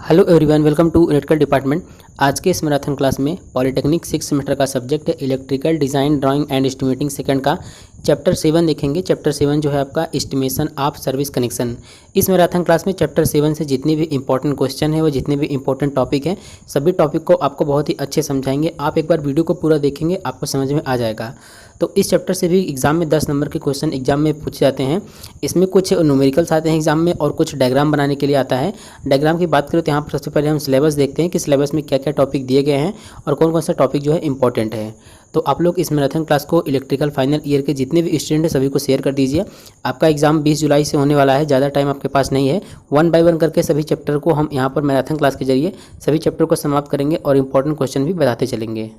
Hello everyone, welcome to electrical department. आज के इस मैराथन क्लास में पॉलिटेक्निक 6 सेमेस्टर का सब्जेक्ट है electrical design drawing and estimating second का चैप्टर 7 देखेंगे। चैप्टर 7 जो है आपका एस्टिमेशन ऑफ सर्विस कनेक्शन। इस मैराथन क्लास में चैप्टर 7 से जितने भी इंपॉर्टेंट क्वेश्चन है वो जितने भी इंपॉर्टेंट टॉपिक हैं सभी टॉपिक को आपको बहुत ही अच्छे समझाएंगे। आप एक बार वीडियो को पूरा देखेंगे आपको समझ में आ जाएगा। तो इस चैप्टर से भी एग्जाम में 10 नंबर के क्वेश्चन एग्जाम में पूछे जाते हैं। इसमें कुछ न्यूमेरिकल्स आते हैं एग्जाम में और कुछ डायग्राम बनाने के लिए आता है। डायग्राम की बात करें तो यहाँ पर सबसे पहले हम सिलेबस देखते हैं कि सिलेबस में क्या क्या टॉपिक दिए गए हैं और कौन कौन सा टॉपिक जो है इंपॉर्टेंट है। तो आप लोग इस मैराथन क्लास को इलेक्ट्रिकल फाइनल ईयर के जितने भी स्टूडेंट हैं सभी को शेयर कर दीजिए। आपका एग्जाम 20 जुलाई से होने वाला है, ज़्यादा टाइम आपके पास नहीं है। 1 बाय 1 करके सभी चैप्टर को हम यहाँ पर मैराथन क्लास के जरिए सभी चैप्टर को समाप्त करेंगे और इंपॉर्टेंट क्वेश्चन भी बताते चलेंगे।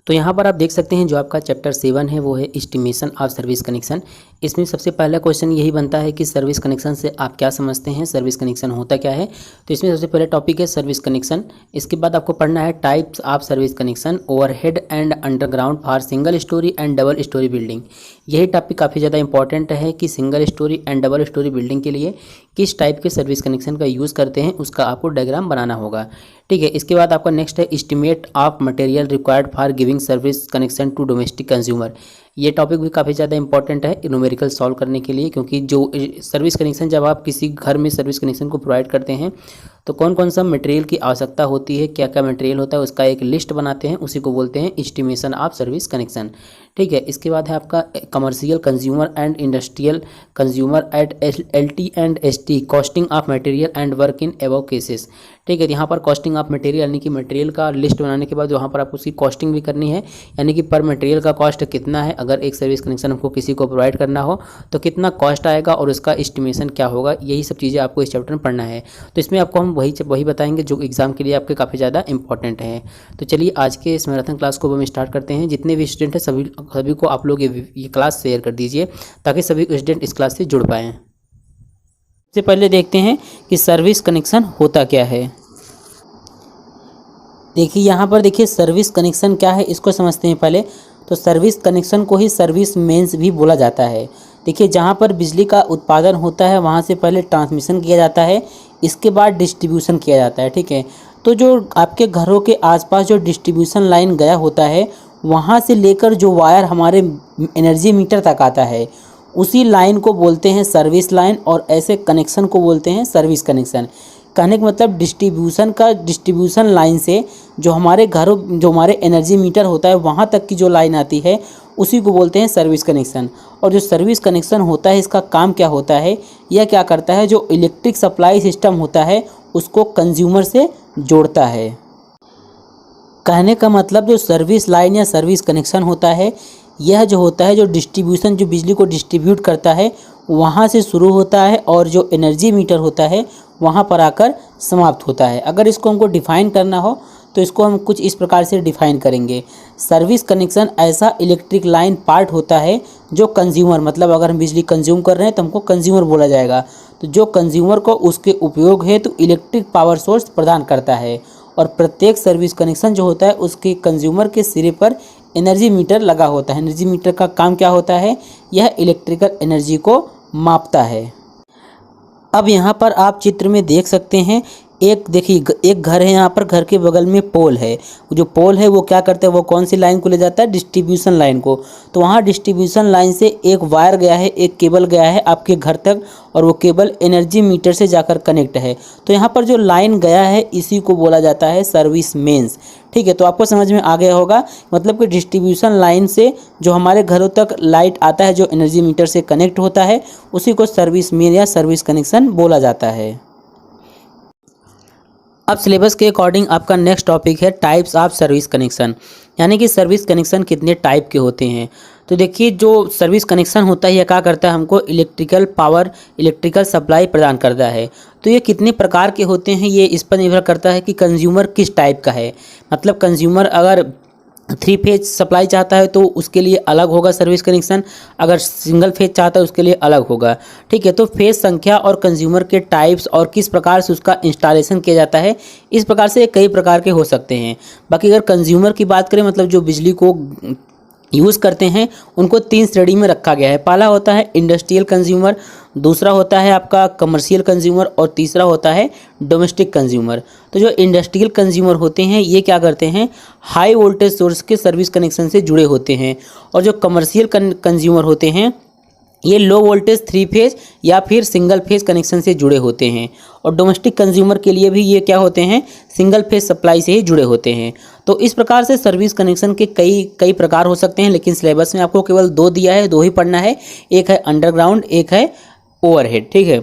तो यहाँ पर आप देख सकते हैं जो आपका चैप्टर 7 है वो है एस्टिमेशन ऑफ सर्विस कनेक्शन। इसमें सबसे पहला क्वेश्चन यही बनता है कि सर्विस कनेक्शन से आप क्या समझते हैं, सर्विस कनेक्शन होता क्या है। तो इसमें सबसे पहले टॉपिक है सर्विस कनेक्शन। इसके बाद आपको पढ़ना है types of service connection, overhead and underground for single storey and double storey building. यही टॉपिक काफ़ी ज़्यादा इंपॉर्टेंट है कि single storey and double storey building के लिए किस टाइप के सर्विस कनेक्शन का यूज़ करते हैं उसका आपको डायग्राम बनाना होगा। ठीक है, इसके बाद आपका नेक्स्ट है estimate of material required for giving service connection to domestic consumer. ये टॉपिक भी काफ़ी ज़्यादा इंपॉर्टेंट है न्यूमेरिकल सॉल्व करने के लिए, क्योंकि जो सर्विस कनेक्शन जब आप किसी घर में सर्विस कनेक्शन को प्रोवाइड करते हैं तो कौन कौन सा मटेरियल की आवश्यकता होती है, क्या क्या मटेरियल होता है उसका एक लिस्ट बनाते हैं, उसी को बोलते हैं एस्टिमेशन ऑफ सर्विस कनेक्शन। ठीक है, इसके बाद है आपका commercial consumer and industrial consumer at LT and ST costing of material and work in above cases. ठीक है, यहाँ पर कॉस्टिंग ऑफ मटेरियल यानी कि मटेरियल का लिस्ट बनाने के बाद वहाँ पर आपको उसकी कॉस्टिंग भी करनी है, यानी कि पर मटेरियल का कॉस्ट कितना है। अगर एक सर्विस कनेक्शन हमको किसी को प्रोवाइड करना हो तो कितना कॉस्ट आएगा और उसका एस्टिमेशन क्या होगा, यही सब चीज़ें आपको इस चैप्टर में पढ़ना है। तो इसमें आपको हम वही बताएंगे जो एग्जाम के लिए आपके काफ़ी ज़्यादा इंपॉर्टेंट है। तो चलिए आज के इस मैराथन क्लास को हम स्टार्ट करते हैं। जितने भी स्टूडेंट हैं सभी को आप लोग ये क्लास शेयर कर दीजिए ताकि सभी स्टूडेंट इस क्लास से जुड़ पाएँ। सबसे पहले देखते हैं कि सर्विस कनेक्शन होता क्या है। देखिए यहाँ पर देखिए सर्विस कनेक्शन क्या है इसको समझते हैं पहले। तो सर्विस कनेक्शन को ही सर्विस मेंस भी बोला जाता है। देखिए जहाँ पर बिजली का उत्पादन होता है वहाँ से पहले ट्रांसमिशन किया जाता है, इसके बाद डिस्ट्रीब्यूशन किया जाता है। ठीक है, तो जो आपके घरों के आसपास जो डिस्ट्रीब्यूशन लाइन गया होता है वहाँ से लेकर जो वायर हमारे एनर्जी मीटर तक आता है उसी लाइन को बोलते हैं सर्विस लाइन, और ऐसे कनेक्शन को बोलते हैं सर्विस कनेक्शन। कहने का मतलब डिस्ट्रीब्यूशन लाइन से जो हमारे घरों जो हमारे एनर्जी मीटर होता है वहाँ तक की जो लाइन आती है उसी को बोलते हैं सर्विस कनेक्शन। और जो सर्विस कनेक्शन होता है इसका काम क्या होता है, यह क्या करता है, जो इलेक्ट्रिक सप्लाई सिस्टम होता है उसको कंज्यूमर से जोड़ता है। कहने का मतलब जो सर्विस लाइन या सर्विस कनेक्शन होता है यह जो होता है जो डिस्ट्रीब्यूशन जो बिजली को डिस्ट्रीब्यूट करता है वहाँ से शुरू होता है और जो एनर्जी मीटर होता है वहाँ पर आकर समाप्त होता है। अगर इसको हमको डिफ़ाइन करना हो तो इसको हम कुछ इस प्रकार से डिफ़ाइन करेंगे। सर्विस कनेक्शन ऐसा इलेक्ट्रिक लाइन पार्ट होता है जो कंज्यूमर, मतलब अगर हम बिजली कंज्यूम कर रहे हैं तो हमको कंज्यूमर बोला जाएगा। तो जो कंज्यूमर को उसके उपयोग हेतु इलेक्ट्रिक पावर सोर्स प्रदान करता है, और प्रत्येक सर्विस कनेक्शन जो होता है उसके कंज्यूमर के सिरे पर एनर्जी मीटर लगा होता है। एनर्जी मीटर का काम क्या होता है, यह इलेक्ट्रिकल एनर्जी को मापता है। अब यहाँ पर आप चित्र में देख सकते हैं देखिए एक घर है, यहाँ पर घर के बगल में पोल है। जो पोल है वो क्या करता है, वो कौन सी लाइन को ले जाता है, डिस्ट्रीब्यूशन लाइन को। तो वहाँ डिस्ट्रीब्यूशन लाइन से एक वायर गया है, एक केबल गया है आपके घर तक, और वो केबल एनर्जी मीटर से जाकर कनेक्ट है। तो यहाँ पर जो लाइन गया है इसी को बोला जाता है सर्विस मेंस। ठीक है, तो आपको समझ में आ गया होगा, मतलब कि डिस्ट्रीब्यूशन लाइन से जो हमारे घरों तक लाइट आता है जो एनर्जी मीटर से कनेक्ट होता है उसी को सर्विस मेन या सर्विस कनेक्शन बोला जाता है। अब सिलेबस के अकॉर्डिंग आपका नेक्स्ट टॉपिक है टाइप्स ऑफ सर्विस कनेक्शन, यानी कि सर्विस कनेक्शन कितने टाइप के होते हैं। तो देखिए जो सर्विस कनेक्शन होता है यह क्या करता है, हमको इलेक्ट्रिकल पावर इलेक्ट्रिकल सप्लाई प्रदान करता है। तो ये कितने प्रकार के होते हैं ये इस पर निर्भर करता है कि कंज्यूमर किस टाइप का है। मतलब कंज्यूमर अगर 3 फेज सप्लाई चाहता है तो उसके लिए अलग होगा सर्विस कनेक्शन, अगर सिंगल फेज चाहता है उसके लिए अलग होगा। ठीक है, तो फेज संख्या और कंज्यूमर के टाइप्स और किस प्रकार से उसका इंस्टॉलेशन किया जाता है, इस प्रकार से कई प्रकार के हो सकते हैं। बाकी अगर कंज्यूमर की बात करें, मतलब जो बिजली को यूज़ करते हैं उनको 3 श्रेणी में रखा गया है। पहला होता है इंडस्ट्रियल कंज्यूमर, दूसरा होता है आपका कमर्शियल कंज्यूमर और तीसरा होता है डोमेस्टिक कंज्यूमर। तो जो इंडस्ट्रियल कंज्यूमर होते हैं ये क्या करते हैं, हाई वोल्टेज सोर्स के सर्विस कनेक्शन से जुड़े होते हैं, और जो कमर्शियल कंज्यूमर होते हैं ये लो वोल्टेज 3 फेज या फिर सिंगल फेज कनेक्शन से जुड़े होते हैं, और डोमेस्टिक कंज्यूमर के लिए भी ये क्या होते हैं, सिंगल फेज सप्लाई से ही जुड़े होते हैं। तो इस प्रकार से सर्विस कनेक्शन के कई प्रकार हो सकते हैं, लेकिन सिलेबस में आपको केवल 2 दिया है, 2 ही पढ़ना है, एक है अंडरग्राउंड, एक है ओवरहेड। ठीक है,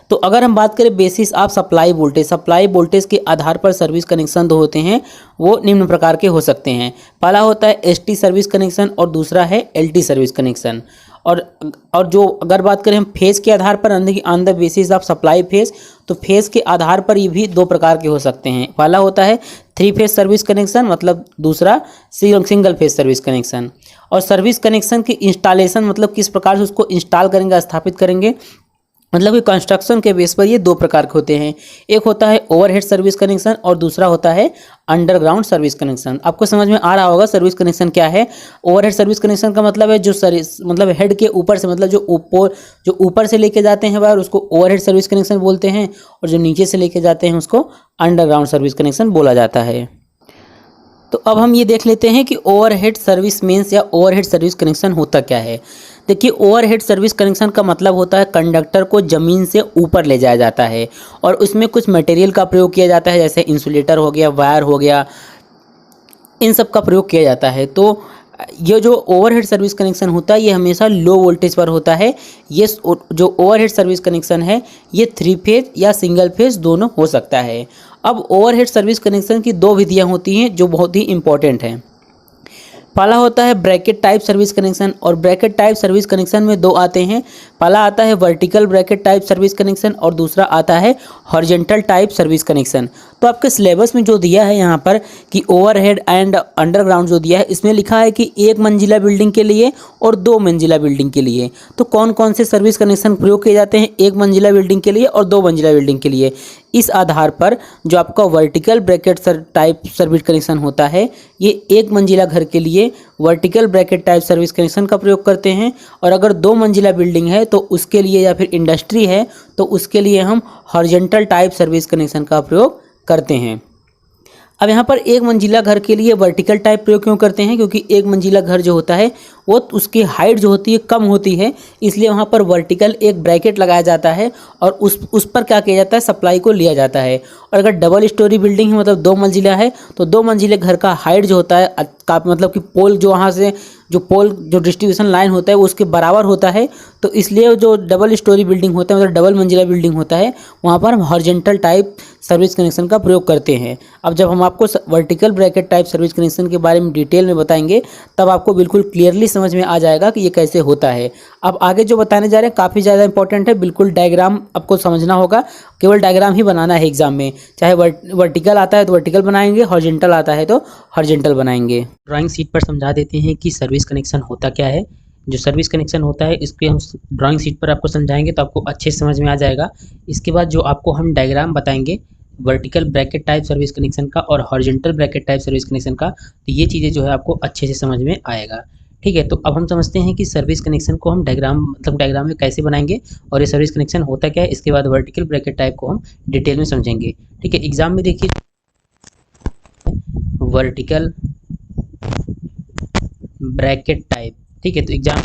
तो अगर हम बात करें बेसिस ऑफ सप्लाई वोल्टेज के आधार पर सर्विस कनेक्शन जो होते हैं वो निम्न प्रकार के हो सकते हैं। पहला होता है एसटी सर्विस कनेक्शन और दूसरा है एलटी सर्विस कनेक्शन। और जो अगर बात करें हम फेज़ के आधार पर on the basis of supply phase, तो फेज़ के आधार पर ये भी 2 प्रकार के हो सकते हैं। पहला होता है 3 फेज सर्विस कनेक्शन, मतलब दूसरा सिंगल फेज सर्विस कनेक्शन। और सर्विस कनेक्शन की इंस्टॉलेशन मतलब किस प्रकार से उसको इंस्टॉल करेंगे, स्थापित करेंगे, मतलब कि कंस्ट्रक्शन के बेस पर ये 2 प्रकार के होते हैं। एक होता है ओवरहेड सर्विस कनेक्शन और दूसरा होता है अंडरग्राउंड सर्विस कनेक्शन। आपको समझ में आ रहा होगा सर्विस कनेक्शन क्या है। ओवरहेड सर्विस कनेक्शन का मतलब है जो सर्विस मतलब हेड के ऊपर से, मतलब जो ऊपर से लेके जाते हैं वायर, उसको ओवरहेड सर्विस कनेक्शन बोलते हैं, और जो नीचे से लेके जाते हैं उसको अंडरग्राउंड सर्विस कनेक्शन बोला जाता है। तो अब हम ये देख लेते हैं कि ओवरहेड सर्विस मेंस या ओवरहेड सर्विस कनेक्शन होता क्या है। देखिए, ओवरहेड सर्विस कनेक्शन का मतलब होता है कंडक्टर को ज़मीन से ऊपर ले जाया जाता है और उसमें कुछ मटेरियल का प्रयोग किया जाता है, जैसे इंसुलेटर हो गया, वायर हो गया, इन सब का प्रयोग किया जाता है। तो ये जो ओवरहेड सर्विस कनेक्शन होता है ये हमेशा लो वोल्टेज पर होता है। ये जो ओवरहेड सर्विस कनेक्शन है ये 3 फेज या सिंगल फेज दोनों हो सकता है। अब ओवरहेड सर्विस कनेक्शन की 2 विधियाँ होती हैं जो बहुत ही इंपॉर्टेंट हैं। पहला होता है ब्रैकेट टाइप सर्विस कनेक्शन, और ब्रैकेट टाइप सर्विस कनेक्शन में 2 आते हैं। पहला आता है vertical bracket type service connection और दूसरा आता है हॉरिजॉन्टल टाइप सर्विस कनेक्शन। तो आपके सिलेबस में जो दिया है यहाँ पर कि ओवरहेड एंड अंडरग्राउंड जो दिया है, इसमें लिखा है कि 1 मंजिला बिल्डिंग के लिए और 2 मंजिला बिल्डिंग के लिए। तो कौन कौन से सर्विस कनेक्शन प्रयोग किए जाते हैं 1 मंजिला बिल्डिंग के लिए और 2 मंजिला बिल्डिंग के लिए। इस आधार पर जो आपका vertical bracket type service connection होता है ये 1 मंजिला घर के लिए vertical bracket type service connection का प्रयोग करते हैं, और अगर 2 मंजिला बिल्डिंग है तो उसके लिए, या फिर इंडस्ट्री है तो उसके लिए हम हॉरिजॉन्टल टाइप सर्विस कनेक्शन का प्रयोग करते हैं। अब यहाँ पर 1 मंजिला घर के लिए वर्टिकल टाइप प्रयोग क्यों करते हैं, क्योंकि 1 मंजिला घर जो होता है वो उसकी हाइट जो होती है कम होती है, इसलिए वहाँ पर वर्टिकल एक ब्रैकेट लगाया जाता है और उस पर क्या किया जाता है, सप्लाई को लिया जाता है। और अगर डबल स्टोरी बिल्डिंग है, मतलब 2 मंजिला है, तो 2 मंजिले घर का हाइट जो होता है मतलब कि पोल जो वहाँ से जो डिस्ट्रीब्यूशन लाइन होता है वो उसके बराबर होता है, तो इसलिए जो डबल स्टोरी बिल्डिंग होता है, मतलब डबल मंजिला बिल्डिंग होता है, वहाँ पर हम हॉरिजॉन्टल टाइप सर्विस कनेक्शन का प्रयोग करते हैं। अब जब हम आपको vertical bracket type service connection के बारे में डिटेल में बताएंगे तब आपको बिल्कुल क्लियरली समझ में आ जाएगा कि ये कैसे होता है। अब आगे जो बताने जा रहे हैं काफ़ी ज़्यादा इंपॉर्टेंट है, बिल्कुल डायग्राम आपको समझना होगा, केवल डायग्राम ही बनाना है एग्जाम में। चाहे वर्टिकल आता है तो वर्टिकल बनाएंगे, हॉरिजॉन्टल आता है तो हॉरिजॉन्टल बनाएंगे। ड्राइंग शीट पर समझा देते हैं कि सर्विस कनेक्शन होता क्या है। जो सर्विस कनेक्शन होता है इसके हम ड्राइंग शीट पर आपको समझाएंगे तो आपको अच्छे से समझ में आ जाएगा। इसके बाद जो आपको हम डायग्राम बताएंगे vertical bracket type service connection का और horizontal bracket type service connection का, तो ये चीज़ें जो है आपको अच्छे से समझ में आएगा। ठीक है, तो अब हम समझते हैं कि सर्विस कनेक्शन को हम डायग्राम में कैसे बनाएंगे और ये सर्विस कनेक्शन होता क्या है। इसके बाद वर्टिकल ब्रैकेट टाइप को हम डिटेल में समझेंगे। ठीक है, एग्जाम में देखिए वर्टिकल ब्रैकेट टाइप, ठीक है, तो एग्जाम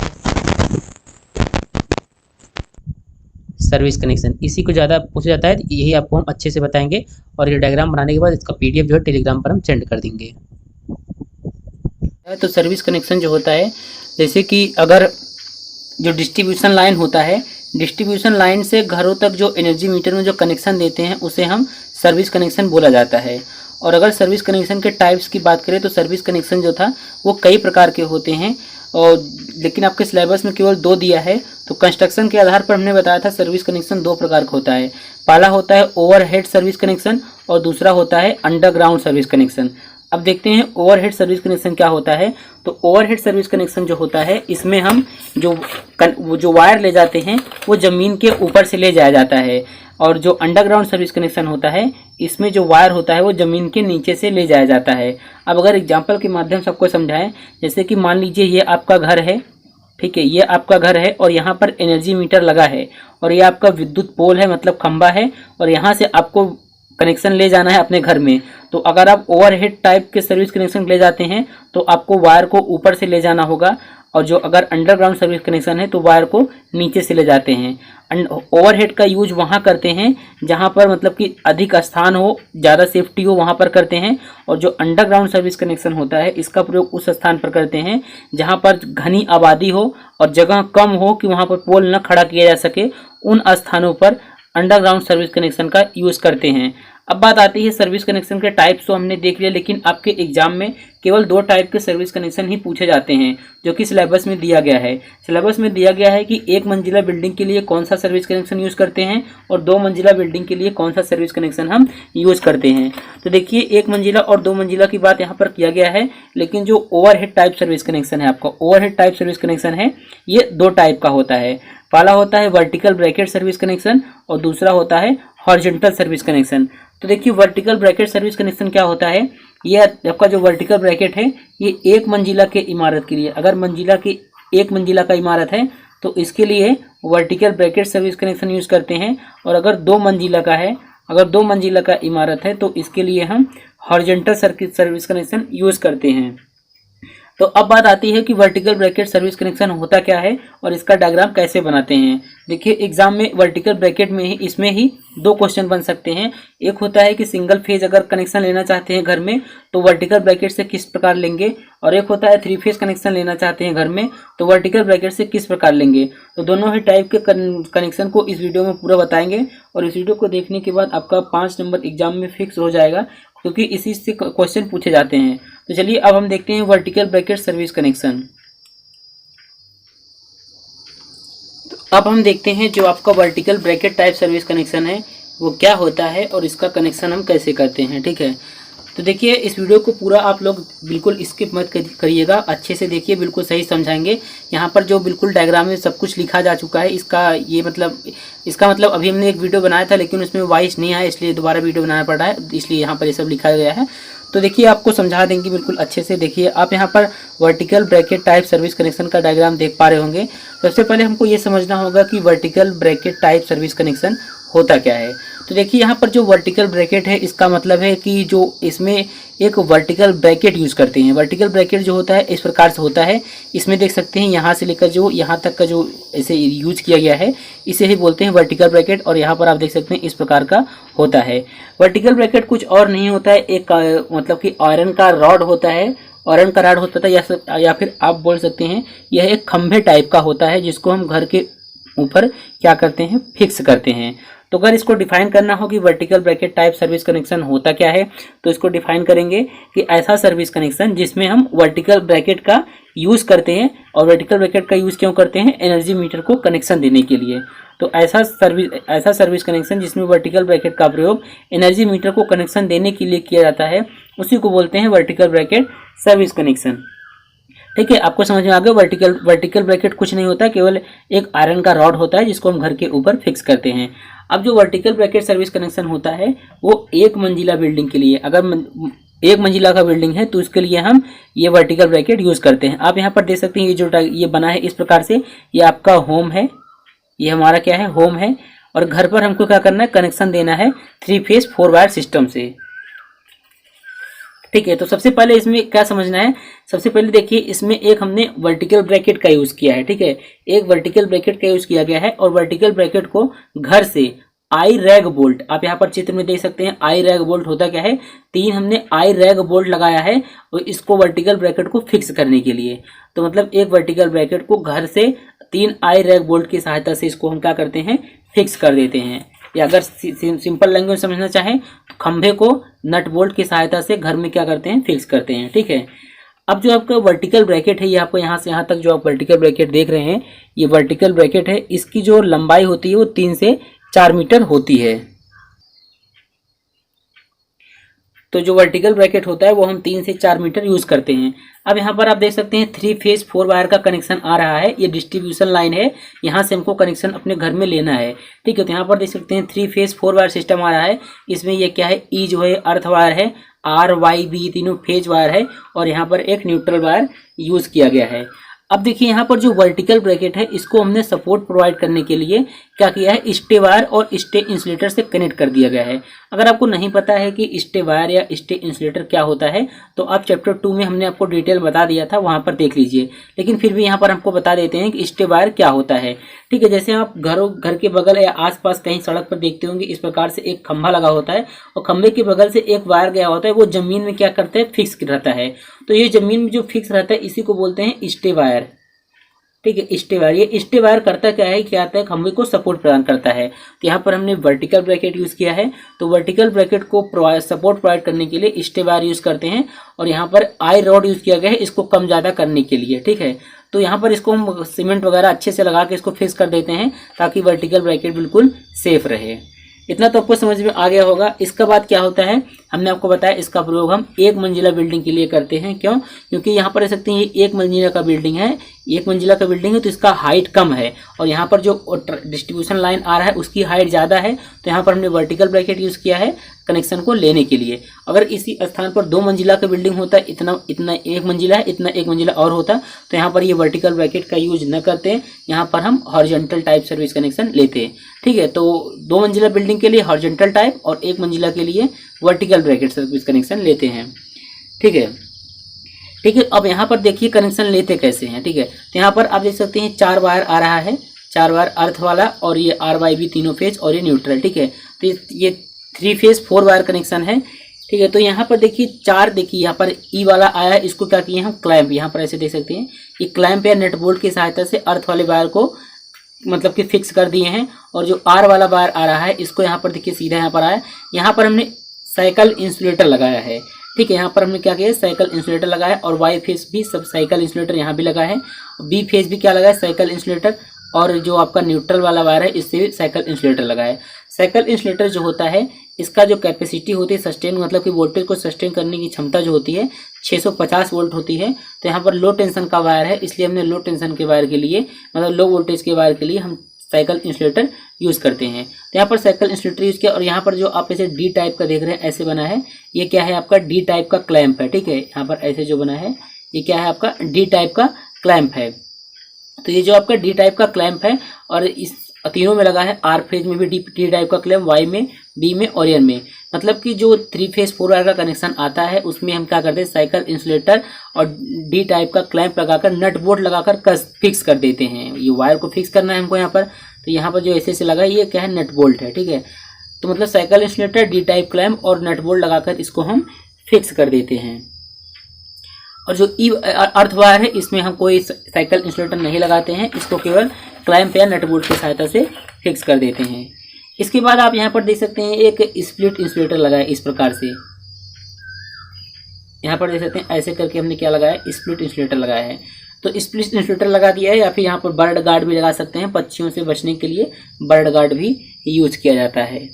सर्विस कनेक्शन इसी को ज़्यादा पूछा जाता है, यही आपको हम अच्छे से बताएंगे। और ये डायग्राम बनाने के बाद इसका PDF जो है टेलीग्राम पर हम सेंड कर देंगे। तो सर्विस कनेक्शन जो होता है, जैसे कि अगर जो डिस्ट्रीब्यूशन लाइन होता है, डिस्ट्रीब्यूशन लाइन से घरों तक जो एनर्जी मीटर में जो कनेक्शन देते हैं उसे हम सर्विस कनेक्शन बोला जाता है। और अगर सर्विस कनेक्शन के टाइप्स की बात करें तो सर्विस कनेक्शन जो था वो कई प्रकार के होते हैं, और लेकिन आपके सिलेबस में केवल 2 दिया है। तो कंस्ट्रक्शन के आधार पर हमने बताया था सर्विस कनेक्शन 2 प्रकार का होता है। पहला होता है ओवरहेड सर्विस कनेक्शन और दूसरा होता है अंडरग्राउंड सर्विस कनेक्शन। अब देखते हैं ओवरहेड सर्विस कनेक्शन क्या होता है। तो ओवरहेड सर्विस कनेक्शन जो होता है इसमें हम जो वायर ले जाते हैं वो ज़मीन के ऊपर से ले जाया जाता है, और जो अंडरग्राउंड सर्विस कनेक्शन होता है इसमें जो वायर होता है वो ज़मीन के नीचे से ले जाया जाता है। अब अगर एग्जांपल के माध्यम से आपको समझाएं, जैसे कि मान लीजिए ये आपका घर है, ठीक है, ये आपका घर है और यहाँ पर एनर्जी मीटर लगा है, और ये आपका विद्युत पोल है मतलब खंभा है, और यहाँ से आपको कनेक्शन ले जाना है अपने घर में। तो अगर आप ओवरहेड टाइप के सर्विस कनेक्शन ले जाते हैं तो आपको वायर को ऊपर से ले जाना होगा, और जो अगर अंडरग्राउंड सर्विस कनेक्शन है तो वायर को नीचे से ले जाते हैं। ओवरहेड का यूज वहाँ करते हैं जहाँ पर मतलब कि अधिक स्थान हो, ज़्यादा सेफ्टी हो, वहाँ पर करते हैं, और जो अंडरग्राउंड सर्विस कनेक्शन होता है इसका प्रयोग उस स्थान पर करते हैं जहाँ पर घनी आबादी हो और जगह कम हो कि वहाँ पर पोल न खड़ा किया जा सके, उन स्थानों पर अंडरग्राउंड सर्विस कनेक्शन का यूज़ करते हैं। अब बात आती है सर्विस कनेक्शन के टाइप्स, तो हमने देख लिया, लेकिन आपके एग्जाम में केवल 2 टाइप के सर्विस कनेक्शन ही पूछे जाते हैं जो कि सिलेबस में दिया गया है। सिलेबस में दिया गया है कि 1 मंजिला बिल्डिंग के लिए कौन सा सर्विस कनेक्शन यूज़ करते हैं और 2 मंजिला बिल्डिंग के लिए कौन सा सर्विस कनेक्शन हम यूज़ करते हैं। तो देखिए 1 मंजिला और 2 मंजिला की बात यहाँ पर किया गया है, लेकिन जो ओवरहेड टाइप सर्विस कनेक्शन है, आपका ओवरहेड टाइप सर्विस कनेक्शन है, ये 2 टाइप का होता है। पहला होता है वर्टिकल ब्रैकेट सर्विस कनेक्शन और दूसरा होता है हॉरिजॉन्टल सर्विस कनेक्शन। तो देखिए वर्टिकल ब्रैकेट सर्विस कनेक्शन क्या होता है, ये आपका जो वर्टिकल ब्रैकेट है ये 1 मंजिला के इमारत के लिए, अगर मंजिला की 1 मंजिला का इमारत है तो इसके लिए vertical bracket service connection use करते हैं, और अगर 2 मंजिला का है, अगर 2 मंजिला का इमारत है तो इसके लिए हम हॉरिजॉन्टल सर्विस कनेक्शन यूज़ करते हैं। तो अब बात आती है कि वर्टिकल ब्रैकेट सर्विस कनेक्शन होता क्या है और इसका डायग्राम कैसे बनाते हैं। देखिए एग्जाम में वर्टिकल ब्रैकेट में ही इसमें ही 2 क्वेश्चन बन सकते हैं। एक होता है कि सिंगल फेज अगर कनेक्शन लेना चाहते हैं घर में तो वर्टिकल ब्रैकेट से किस प्रकार लेंगे, और एक होता है 3 फेज कनेक्शन लेना चाहते हैं घर में तो वर्टिकल ब्रैकेट से किस प्रकार लेंगे। तो दोनों ही टाइप के कनेक्शन को इस वीडियो में पूरा बताएंगे, और इस वीडियो को देखने के बाद आपका 5 नंबर एग्जाम में फिक्स हो जाएगा, क्योंकि इसी से क्वेश्चन पूछे जाते हैं। तो चलिए अब हम देखते हैं वर्टिकल ब्रैकेट सर्विस कनेक्शन। तो अब हम देखते हैं जो आपका vertical bracket type service connection है वो क्या होता है और इसका कनेक्शन हम कैसे करते हैं, ठीक है। तो देखिए इस वीडियो को पूरा आप लोग बिल्कुल स्किप मत करिएगा, अच्छे से देखिए, बिल्कुल सही समझाएंगे। यहाँ पर जो बिल्कुल डायग्राम में सब कुछ लिखा जा चुका है, इसका मतलब अभी हमने एक वीडियो बनाया था लेकिन उसमें वॉइस नहीं आया, इसलिए दोबारा वीडियो बनाना पड़ रहा है, इसलिए यहाँ पर ये सब लिखा गया है। तो देखिए आपको समझा देंगे बिल्कुल अच्छे से। देखिए आप यहाँ पर vertical bracket type service connection का डायग्राम देख पा रहे होंगे। सबसे पहले हमको ये समझना होगा कि vertical bracket type service connection होता क्या है। तो देखिए यहाँ पर जो वर्टिकल ब्रैकेट है इसका मतलब है कि जो इसमें एक वर्टिकल ब्रैकेट यूज़ करते हैं। वर्टिकल ब्रैकेट जो होता है इस प्रकार से होता है, इसमें देख सकते हैं यहाँ से लेकर जो यहाँ तक का जो इसे यूज किया गया है इसे ही बोलते हैं वर्टिकल ब्रैकेट, और यहाँ पर आप देख सकते हैं इस प्रकार का होता है। वर्टिकल ब्रैकेट कुछ और नहीं होता है, एक मतलब कि आयरन का रॉड होता है, आयरन का रॉड होता था, या फिर आप बोल सकते हैं यह एक खंभे टाइप का होता है जिसको हम घर के ऊपर क्या करते हैं, फिक्स करते हैं। तो अगर इसको डिफाइन करना हो कि vertical bracket type service connection होता क्या है, तो इसको डिफाइन करेंगे कि ऐसा सर्विस कनेक्शन जिसमें हम वर्टिकल ब्रैकेट का यूज़ करते हैं। और वर्टिकल ब्रैकेट का यूज़ क्यों करते हैं, एनर्जी मीटर को कनेक्शन देने के लिए। तो ऐसा सर्विस कनेक्शन जिसमें वर्टिकल ब्रैकेट का प्रयोग एनर्जी मीटर को कनेक्शन देने के लिए किया जाता है, उसी को बोलते हैं वर्टिकल ब्रैकेट सर्विस कनेक्शन, ठीक है। आपको समझ में आ गया। वर्टिकल ब्रैकेट कुछ नहीं होता, केवल एक आयरन का रॉड होता है जिसको हम घर के ऊपर फिक्स करते हैं। अब जो वर्टिकल ब्रैकेट सर्विस कनेक्शन होता है वो 1 मंजिला बिल्डिंग के लिए, अगर 1 मंजिला का बिल्डिंग है तो इसके लिए हम ये वर्टिकल ब्रैकेट यूज़ करते हैं। आप यहाँ पर देख सकते हैं ये जो ये बना है इस प्रकार से, ये आपका होम है, ये हमारा क्या है, होम है, और घर पर हमको क्या करना है, कनेक्शन देना है 3 फेज 4 वायर सिस्टम से, ठीक है। तो सबसे पहले इसमें क्या समझना है, सबसे पहले देखिए इसमें एक हमने वर्टिकल ब्रैकेट का यूज़ किया है, ठीक है। एक वर्टिकल ब्रैकेट का यूज़ किया गया है, और वर्टिकल ब्रैकेट को घर से आई रैग बोल्ट, आप यहाँ पर चित्र में देख सकते हैं आई रैग बोल्ट होता क्या है, 3 हमने आई रैग बोल्ट लगाया है और इसको वर्टिकल ब्रैकेट को फिक्स करने के लिए। तो मतलब एक वर्टिकल ब्रैकेट को घर से 3 आई रैग बोल्ट की सहायता से इसको हम क्या करते हैं, फिक्स कर देते हैं। या अगर सिंपल लैंग्वेज समझना चाहें तो खंभे को नट बोल्ट की सहायता से घर में क्या करते हैं, फिक्स करते हैं, ठीक है। अब जो आपका वर्टिकल ब्रैकेट है, ये आपको यहाँ से यहाँ तक जो आप वर्टिकल ब्रैकेट देख रहे हैं ये वर्टिकल ब्रैकेट है, इसकी जो लंबाई होती है वो 3 से 4 मीटर होती है। तो जो वर्टिकल ब्रैकेट होता है वो हम 3 से 4 मीटर यूज करते हैं। अब यहाँ पर आप देख सकते हैं 3 फेज 4 वायर का कनेक्शन आ रहा है, ये डिस्ट्रीब्यूशन लाइन है, यहाँ से हमको कनेक्शन अपने घर में लेना है। ठीक है, तो यहाँ पर देख सकते हैं 3 फेज 4 वायर सिस्टम आ रहा है। इसमें ये क्या है, ई जो है अर्थ वायर है, आर वाई बी तीनों फेज वायर है, और यहाँ पर एक न्यूट्रल वायर यूज किया गया है। अब देखिए यहाँ पर जो वर्टिकल ब्रैकेट है इसको हमने सपोर्ट प्रोवाइड करने के लिए क्या किया है, स्टे वायर और स्टे इंसुलेटर से कनेक्ट कर दिया गया है। अगर आपको नहीं पता है कि स्टे वायर या स्टे इंसुलेटर क्या होता है तो आप चैप्टर 2 में हमने आपको डिटेल बता दिया था, वहां पर देख लीजिए। लेकिन फिर भी यहाँ पर हमको बता देते हैं कि स्टे वायर क्या होता है। ठीक है, जैसे आप घर के बगल या आसपास कहीं सड़क पर देखते होंगे, इस प्रकार से एक खंभा लगा होता है और खंभे के बगल से एक वायर गया होता है, वो जमीन में क्या करता है, फिक्स रहता है। तो ये जमीन में जो फिक्स रहता है इसी को बोलते हैं स्टे वायर। ठीक है, स्टे वायर, ये स्टे वायर करता क्या है, क्या आता है, खंभे को सपोर्ट प्रदान करता है। तो यहाँ पर हमने वर्टिकल ब्रैकेट यूज किया है, तो वर्टिकल ब्रैकेट को सपोर्ट प्रोवाइड करने के लिए स्टे वायर यूज करते हैं। और यहाँ पर आई रॉड यूज किया गया है इसको कम ज्यादा करने के लिए। ठीक है, तो यहाँ पर इसको हम सीमेंट वगैरह अच्छे से लगा के इसको फिक्स कर देते हैं ताकि वर्टिकल ब्रैकेट बिल्कुल सेफ रहे। इतना तो आपको समझ में आ गया होगा। इसके बाद क्या होता है, हमने आपको बताया इसका प्रयोग हम एक मंजिला बिल्डिंग के लिए करते हैं। क्यों, क्योंकि यहाँ पर देख सकते हैं ये एक मंजिला का बिल्डिंग है, एक मंजिला का बिल्डिंग है तो इसका हाइट कम है, और यहाँ पर जो डिस्ट्रीब्यूशन लाइन आ रहा है उसकी हाइट ज़्यादा है। तो यहाँ पर हमने वर्टिकल ब्रैकेट यूज़ किया है कनेक्शन को लेने के लिए। अगर इसी स्थान पर 2 मंजिला का बिल्डिंग होता है, इतना इतना एक मंजिला है, इतना एक मंजिला और होता, तो यहाँ पर ये वर्टिकल ब्रैकेट का यूज न करते हैं, यहाँ पर हम हॉरिजॉन्टल टाइप सर्विस कनेक्शन लेते हैं। ठीक है, तो 2 मंजिला बिल्डिंग के लिए हॉरिजॉन्टल टाइप और 1 मंजिला के लिए वर्टिकल ब्रैकेट सर्विस कनेक्शन लेते हैं। ठीक है, ठीक है, अब यहाँ पर देखिए कनेक्शन लेते कैसे हैं। ठीक है, तो यहाँ पर आप देख सकते हैं 4 वायर आ रहा है, 4 वायर अर्थ वाला, और ये आर वाई बी तीनों फेज, और ये न्यूट्रल। ठीक है, तो ये 3 फेज 4 वायर कनेक्शन है। ठीक है, तो यहाँ पर देखिए 4, देखिए यहाँ पर ई वाला आया है, इसको क्या किए हम, क्लैंप, यहाँ पर ऐसे देख सकते हैं, ये क्लैंप या नेट बोल्ट की सहायता से अर्थ वाले वायर को मतलब कि फिक्स कर दिए हैं। और जो आर वाला वायर आ रहा है इसको यहाँ पर देखिए सीधा यहाँ पर आया, यहाँ पर हमने साइकिल इंसुलेटर लगाया है। ठीक है, यहाँ पर हमने क्या किया, साइकिल इंसुलेटर लगाया, और वाई फेस भी सब साइकिल इंसुलेटर यहाँ भी लगा है, बी फेस भी क्या लगा है, साइकिल इंसुलेटर, और जो आपका न्यूट्रल वाला वायर है इससे भी साइकिल इंसुलेटर लगा है। साइकिल इंसुलेटर जो होता है इसका जो कैपेसिटी होती है सस्टेन, मतलब कि वोल्टेज को सस्टेन करने की क्षमता जो होती है 650 वोल्ट होती है। तो यहाँ पर लो टेंशन का वायर है, इसलिए हमने लो टेंशन के वायर के लिए, मतलब लो वोल्टेज के वायर के लिए हम साइकिल इंसुलेटर यूज़ करते हैं। तो यहाँ पर साइकिल इंसुलेटर यूज़ किया, और यहाँ पर जो आप इसे डी टाइप का देख रहे हैं ऐसे बना है, ये क्या है आपका डी टाइप का क्लैंप है। ठीक है, यहाँ पर ऐसे जो बना है ये क्या है आपका डी टाइप का क्लैंप है। तो ये जो आपका डी टाइप का क्लैंप है, और इस तीनों में लगा है, आर फेज में भी डी टाइप का क्लैंप, वाई में, बी में और एन में। मतलब कि जो 3 फेज 4 वायर का कनेक्शन आता है उसमें हम क्या करते हैं, साइकिल इंसुलेटर और डी टाइप का क्लैंप लगाकर नट बोल्ट लगाकर फिक्स कर देते हैं। ये वायर को फिक्स करना है हमको यहाँ पर, तो यहाँ पर जो ऐसे लगा है ये क्या है, नट बोल्ट है। ठीक है, तो मतलब cycle insulator, D type clamp और नट बोल्ट लगाकर इसको हम फिक्स कर देते हैं। और जो ई अर्थ वायर है इसमें हम कोई साइकिल इंसुलेटर नहीं लगाते हैं, इसको केवल क्लैंप या नट बोल्ट की सहायता से फिक्स कर देते हैं। इसके बाद आप यहाँ पर देख सकते हैं एक स्प्लिट इंसुलेटर लगाया इस प्रकार से, यहाँ पर देख सकते हैं ऐसे करके हमने क्या लगाया, स्प्लिट इंसुलेटर लगाया है। तो स्प्लिट इंसुलेटर लगा दिया है, या फिर यहाँ पर बर्ड गार्ड भी लगा सकते हैं, पक्षियों से बचने के लिए बर्ड गार्ड भी यूज किया जाता है।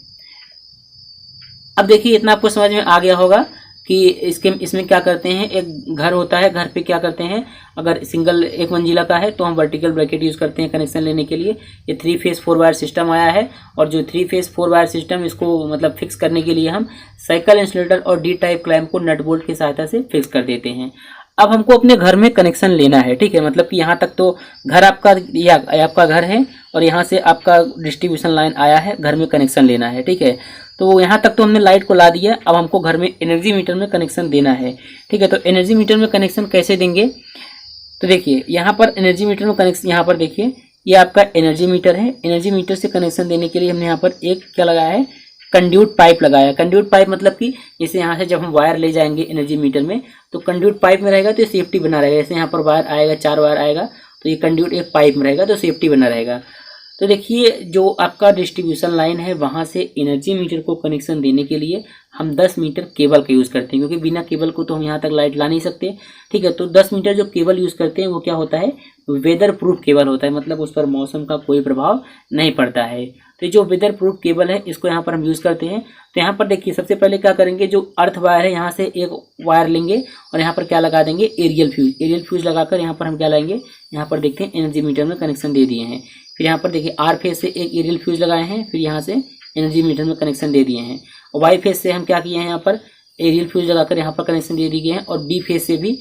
अब देखिए इतना आपको समझ में आ गया होगा कि इसमें क्या करते हैं, एक घर होता है, घर पे क्या करते हैं, अगर सिंगल 1 मंजिला का है तो हम वर्टिकल ब्रैकेट यूज़ करते हैं कनेक्शन लेने के लिए। ये 3 फेज 4 वायर सिस्टम आया है, और जो 3 फेज 4 वायर सिस्टम इसको मतलब फिक्स करने के लिए हम साइकिल इंसुलेटर और डी टाइप क्लैंप को नट बोल्ट की सहायता से फिक्स कर देते हैं। अब हमको अपने घर में कनेक्शन लेना है। ठीक है, मतलब कि यहाँ तक तो घर आपका, या आपका घर है और यहाँ से आपका डिस्ट्रीब्यूशन लाइन आया है, घर में कनेक्शन लेना है। ठीक है, तो यहाँ तक तो हमने लाइट को ला दिया, अब हमको घर में एनर्जी मीटर में कनेक्शन देना है। ठीक है, तो एनर्जी मीटर में कनेक्शन कैसे देंगे, तो देखिए यहाँ पर एनर्जी मीटर में कनेक्शन, यहाँ पर देखिए ये आपका एनर्जी मीटर है। एनर्जी मीटर से कनेक्शन देने के लिए हमने यहाँ पर एक क्या लगाया है, कंड्यूट पाइप लगाया। कंड्यूट पाइप मतलब कि जैसे यहाँ से जब हम वायर ले जाएंगे एनर्जी मीटर में तो कंड्यूट पाइप में रहेगा तो ये सेफ्टी बना रहेगा। जैसे यहाँ पर वायर आएगा, 4 वायर आएगा, तो ये कंड्यूट एक पाइप में रहेगा तो सेफ्टी बना रहेगा। तो देखिए जो आपका डिस्ट्रीब्यूशन लाइन है वहाँ से एनर्जी मीटर को कनेक्शन देने के लिए हम 10 मीटर केबल का यूज़ करते हैं, क्योंकि बिना केबल को तो हम यहाँ तक लाइट ला नहीं सकते। ठीक है, तो 10 मीटर जो केबल यूज़ करते हैं वो क्या होता है, वेदर प्रूफ केबल होता है, मतलब उस पर मौसम का कोई प्रभाव नहीं पड़ता है। तो ये जो वेदर प्रूफ केबल है इसको यहाँ पर हम यूज़ करते हैं। तो यहाँ पर देखिए सबसे पहले क्या करेंगे, जो अर्थ वायर है यहाँ से एक वायर लेंगे और यहाँ पर क्या लगा देंगे, एरियल फ्यूज। एरियल फ्यूज लगाकर यहाँ पर हम क्या लाएंगे, यहाँ पर देखते हैं एनर्जी मीटर में कनेक्शन दे दिए हैं। फिर यहाँ पर देखिए आर फेज से एक एरियल फ्यूज लगाए हैं, फिर यहाँ से एनर्जी मीटर में कनेक्शन दे दिए हैं। और वाई फेज से हम क्या किए हैं, यहाँ पर एरियल फ्यूज लगाकर यहाँ पर कनेक्शन दे दिए हैं और बी फेज से भी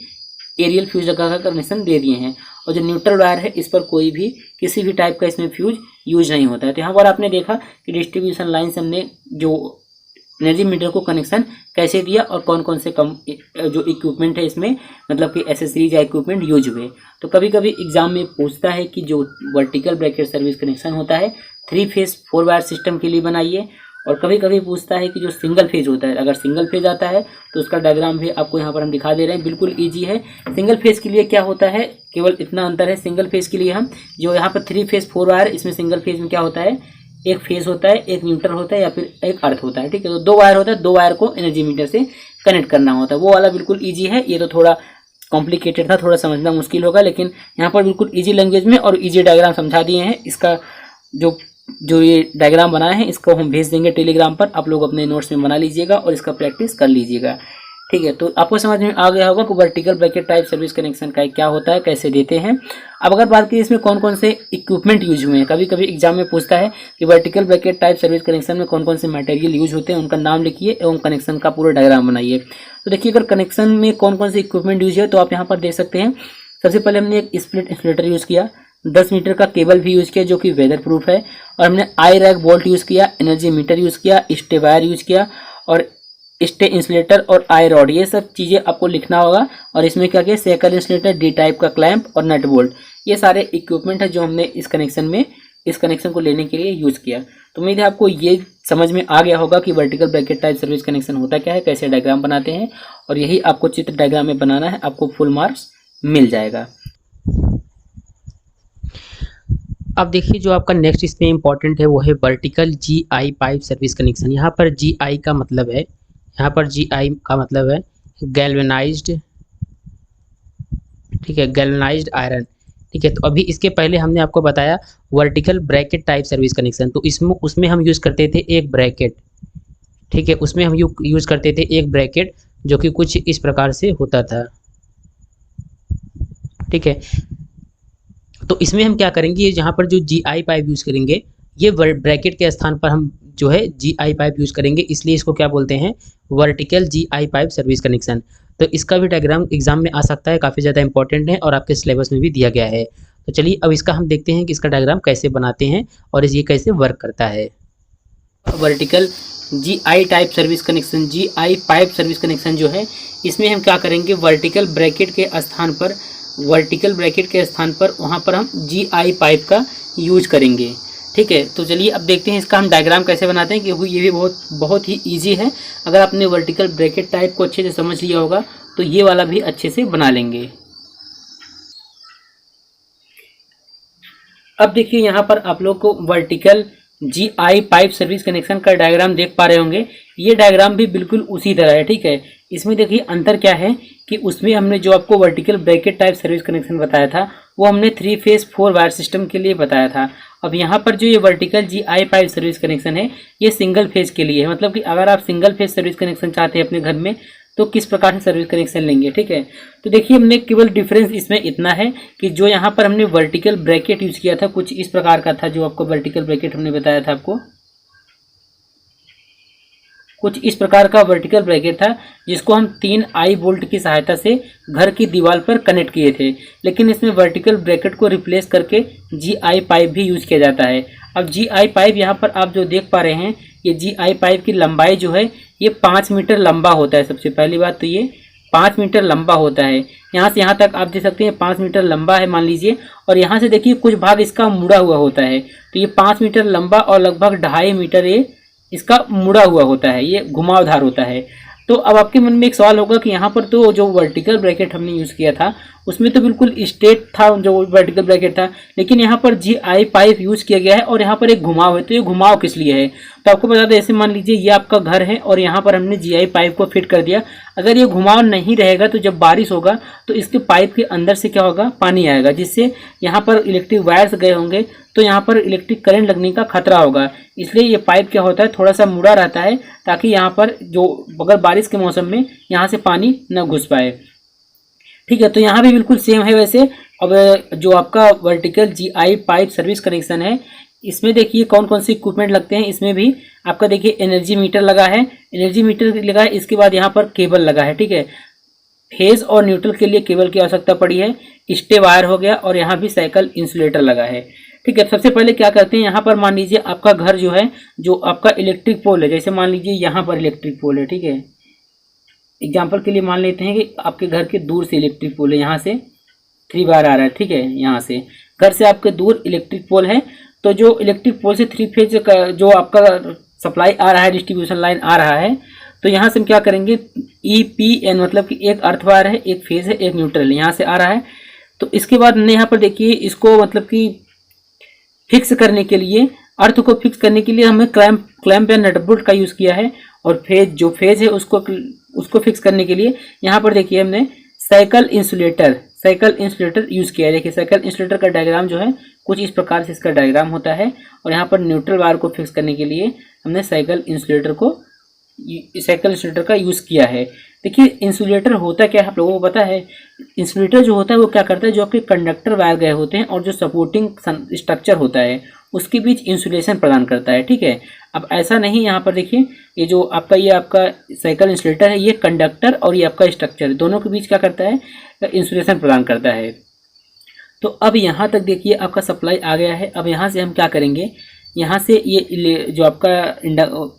एरियल फ्यूज लगाकर कनेक्शन दे दिए हैं। और जो न्यूट्रल वायर है इस पर कोई भी किसी भी टाइप का इसमें फ्यूज यूज नहीं होता है। तो यहाँ पर आपने देखा कि डिस्ट्रीब्यूशन लाइन से हमने जो एनर्जी मीटर को कनेक्शन कैसे दिया और कौन कौन से जो इक्विपमेंट है इसमें, मतलब कि एसेसरीज या इक्विपमेंट यूज हुए। तो कभी कभी एग्जाम में पूछता है कि जो वर्टिकल ब्रैकेट सर्विस कनेक्शन होता है 3 फेज 4 वायर सिस्टम के लिए बनाइए, और कभी कभी पूछता है कि जो सिंगल फेज होता है, अगर सिंगल फेज आता है तो उसका डायग्राम भी आपको यहाँ पर हम दिखा दे रहे हैं, बिल्कुल ईजी है। सिंगल फेज के लिए क्या होता है, केवल इतना अंतर है, सिंगल फेज के लिए हम जो यहाँ पर 3 फेज 4 वायर, इसमें सिंगल फेज में क्या होता है, एक फेज होता है, एक न्यूट्रल होता है या फिर एक अर्थ होता है, ठीक है। तो 2 वायर होता है, 2 वायर को एनर्जी मीटर से कनेक्ट करना होता है। वो वाला बिल्कुल ईजी है, ये तो थोड़ा कॉम्प्लिकेटेड था, थोड़ा समझना मुश्किल होगा, लेकिन यहाँ पर बिल्कुल ईजी लैंग्वेज में और ईजी डायग्राम समझा दिए हैं। इसका जो ये डायग्राम बनाए हैं इसको हम भेज देंगे टेलीग्राम पर, आप लोग अपने नोट्स में बना लीजिएगा और इसका प्रैक्टिस कर लीजिएगा, ठीक है। तो आपको समझ में आ गया होगा कि vertical bracket type service connection का क्या होता है, कैसे देते हैं। अब अगर बात करें इसमें कौन कौन से इक्विपमेंट यूज हुए हैं, कभी कभी एग्जाम में पूछता है कि vertical bracket type service connection में कौन कौन से मटेरियल यूज होते हैं, उनका नाम लिखिए एवं कनेक्शन का पूरा डायग्राम बनाइए। तो देखिए अगर कनेक्शन में कौन कौन से इक्विपमेंट यूज है तो आप यहाँ पर देख सकते हैं। सबसे पहले हमने एक स्प्लिट इंसुलेटर यूज़ किया, 10 मीटर का केबल भी यूज़ किया जो कि वेदर प्रूफ है, और हमने आई रैक बोल्ट यूज़ किया, एनर्जी मीटर यूज़ किया, स्टे वायर यूज़ किया और स्टे इंसुलेटर और आई रॉड, ये सब चीज़ें आपको लिखना होगा। और इसमें क्या किया, सेकल इंसुलेटर, डी टाइप का क्लैंप और नट बोल्ट, ये सारे इक्विपमेंट है जो हमने इस कनेक्शन को लेने के लिए यूज़ किया। तो उम्मीद है आपको ये समझ में आ गया होगा कि vertical bracket type service connection होता क्या है, कैसे डायग्राम बनाते हैं, और यही आपको चित्र डायग्राम में बनाना है, आपको फुल मार्क्स मिल जाएगा। अब देखिए जो आपका नेक्स्ट इसमें इंपॉर्टेंट है वो है vertical GI pipe service connection. यहाँ पर जीआई का मतलब है, यहाँ पर जीआई का मतलब है गैल्वेनाइज्ड, ठीक है, गैल्वेनाइज्ड आयरन, ठीक है। तो अभी इसके पहले हमने आपको बताया vertical bracket type service connection, तो उसमें हम यूज़ करते थे एक ब्रैकेट, ठीक है, उसमें हम यूज़ करते थे एक ब्रैकेट जो कि कुछ इस प्रकार से होता था, ठीक है। तो इसमें हम क्या करेंगे, ये जहाँ पर जो जीआई पाइप यूज़ करेंगे, ये ब्रैकेट के स्थान पर हम जो है जीआई पाइप यूज़ करेंगे, इसलिए इसको क्या बोलते हैं, vertical GI pipe service connection. तो इसका भी डायग्राम एग्जाम में आ सकता है, काफ़ी ज़्यादा इंपॉर्टेंट है और आपके सिलेबस में भी दिया गया है। तो चलिए अब इसका हम देखते हैं कि इसका डायग्राम कैसे बनाते हैं और ये कैसे वर्क करता है। Vertical GI type service connection, GI pipe service connection जो है, इसमें हम क्या करेंगे, वर्टिकल ब्रैकेट के स्थान पर वहाँ पर हम जीआई पाइप का यूज करेंगे, ठीक है। तो चलिए अब देखते हैं इसका हम डायग्राम कैसे बनाते हैं, क्योंकि ये भी बहुत ही ईजी है। अगर आपने वर्टिकल ब्रैकेट टाइप को अच्छे से समझ लिया होगा तो ये वाला भी अच्छे से बना लेंगे। अब देखिए यहाँ पर आप लोग को vertical GI pipe service connection का डायग्राम देख पा रहे होंगे। ये डायग्राम भी बिल्कुल उसी तरह है, ठीक है। इसमें देखिए अंतर क्या है कि उसमें हमने जो आपको vertical bracket type service connection बताया था वो हमने 3 फेज 4 वायर सिस्टम के लिए बताया था। अब यहाँ पर जो ये vertical GI pipe service connection है ये सिंगल फेज के लिए है, मतलब कि अगर आप सिंगल फेज सर्विस कनेक्शन चाहते हैं अपने घर में तो किस प्रकार से सर्विस कनेक्शन लेंगे, ठीक है। तो देखिए हमने केवल डिफरेंस इसमें इतना है कि जो यहाँ पर हमने वर्टिकल ब्रैकेट यूज किया था कुछ इस प्रकार का था, जो आपको वर्टिकल ब्रैकेट हमने बताया था, आपको कुछ इस प्रकार का वर्टिकल ब्रैकेट था जिसको हम 3 आई बोल्ट की सहायता से घर की दीवार पर कनेक्ट किए थे। लेकिन इसमें वर्टिकल ब्रैकेट को रिप्लेस करके जीआई पाइप भी यूज किया जाता है। अब जीआई पाइप यहाँ पर आप जो देख पा रहे हैं, ये जीआई पाइप की लंबाई जो है ये 5 मीटर लंबा होता है। सबसे पहली बात तो ये 5 मीटर लंबा होता है, यहाँ से यहाँ तक आप देख सकते हैं 5 मीटर लंबा है मान लीजिए, और यहाँ से देखिए कुछ भाग इसका मुड़ा हुआ होता है। तो ये 5 मीटर लंबा और लगभग 2.5 मीटर ये इसका मुड़ा हुआ होता है, ये घुमावदार होता है। तो अब आपके मन में एक सवाल होगा कि यहाँ पर तो जो वर्टिकल ब्रैकेट हमने यूज़ किया था उसमें तो बिल्कुल स्ट्रेट था जो वर्टिकल ब्रैकेट था, लेकिन यहाँ पर जीआई पाइप यूज़ किया गया है और यहाँ पर एक घुमाव है। तो ये घुमाव किस लिए है, तो आपको बता दें, ऐसे मान लीजिए ये आपका घर है और यहाँ पर हमने जीआई पाइप को फिट कर दिया। अगर ये घुमाव नहीं रहेगा तो जब बारिश होगा तो इसके पाइप के अंदर से क्या होगा, पानी आएगा, जिससे यहाँ पर इलेक्ट्रिक वायर्स गए होंगे तो यहाँ पर इलेक्ट्रिक करंट लगने का खतरा होगा। इसलिए ये पाइप क्या होता है, थोड़ा सा मुड़ा रहता है, ताकि यहाँ पर जो अगर बारिश के मौसम में यहाँ से पानी न घुस पाए। ठीक है, तो यहाँ भी बिल्कुल सेम है वैसे। अब जो आपका vertical GI pipe service connection है, इसमें देखिए कौन कौन से इक्विपमेंट लगते हैं। इसमें भी आपका देखिए एनर्जी मीटर लगा है, एनर्जी मीटर लगा है, इसके बाद यहाँ पर केबल लगा है। ठीक है, फेज और न्यूट्रल के लिए केबल की आवश्यकता पड़ी है, स्टे वायर हो गया, और यहाँ भी साइकिल इंसुलेटर लगा है। ठीक है, सबसे पहले क्या करते हैं, यहाँ पर मान लीजिए आपका घर जो है, जो आपका इलेक्ट्रिक पोल है, जैसे मान लीजिए यहाँ पर इलेक्ट्रिक पोल है। ठीक है, एग्जाम्पल के लिए मान लेते हैं कि आपके घर के दूर से इलेक्ट्रिक पोल है, यहाँ से 3 वायर आ रहा है। ठीक है, यहाँ से घर से आपके दूर इलेक्ट्रिक पोल है, तो जो इलेक्ट्रिक पोल से 3 फेज का जो आपका सप्लाई आ रहा है, डिस्ट्रीब्यूशन लाइन आ रहा है, तो यहाँ से हम क्या करेंगे, EPN मतलब कि एक अर्थ वायर है, एक फेज है, एक न्यूट्रल, यहाँ से आ रहा है। तो इसके बाद हमने यहाँ पर देखिए इसको मतलब कि फिक्स करने के लिए, अर्थ को फिक्स करने के लिए हमें क्लैंप या नट बोल्ट का यूज़ किया है, और जो फेज है उसको फिक्स करने के लिए यहाँ पर देखिए हमने साइकिल इंसुलेटर यूज़ किया है। देखिए साइकिल इंसुलेटर का डायग्राम जो है कुछ इस प्रकार से इसका डायग्राम होता है, और यहाँ पर न्यूट्रल वायर को फिक्स करने के लिए हमने साइकिल इंसुलेटर का यूज़ किया है। देखिए इंसुलेटर होता क्या है, आप लोगों को पता है। इंसुलेटर जो होता है वो क्या करता है, जो आपके कंडक्टर वायर गए होते हैं और जो सपोर्टिंग स्ट्रक्चर होता है उसके बीच इंसुलेशन प्रदान करता है। ठीक है, अब ऐसा नहीं, यहाँ पर देखिए ये जो आपका साइकिल इंसुलेटर है, ये कंडक्टर और ये आपका स्ट्रक्चर दोनों के बीच क्या करता है, इंसुलेशन प्रदान करता है। तो अब यहाँ तक देखिए आपका सप्लाई आ गया है। अब यहाँ से हम क्या करेंगे, यहाँ से ये जो आपका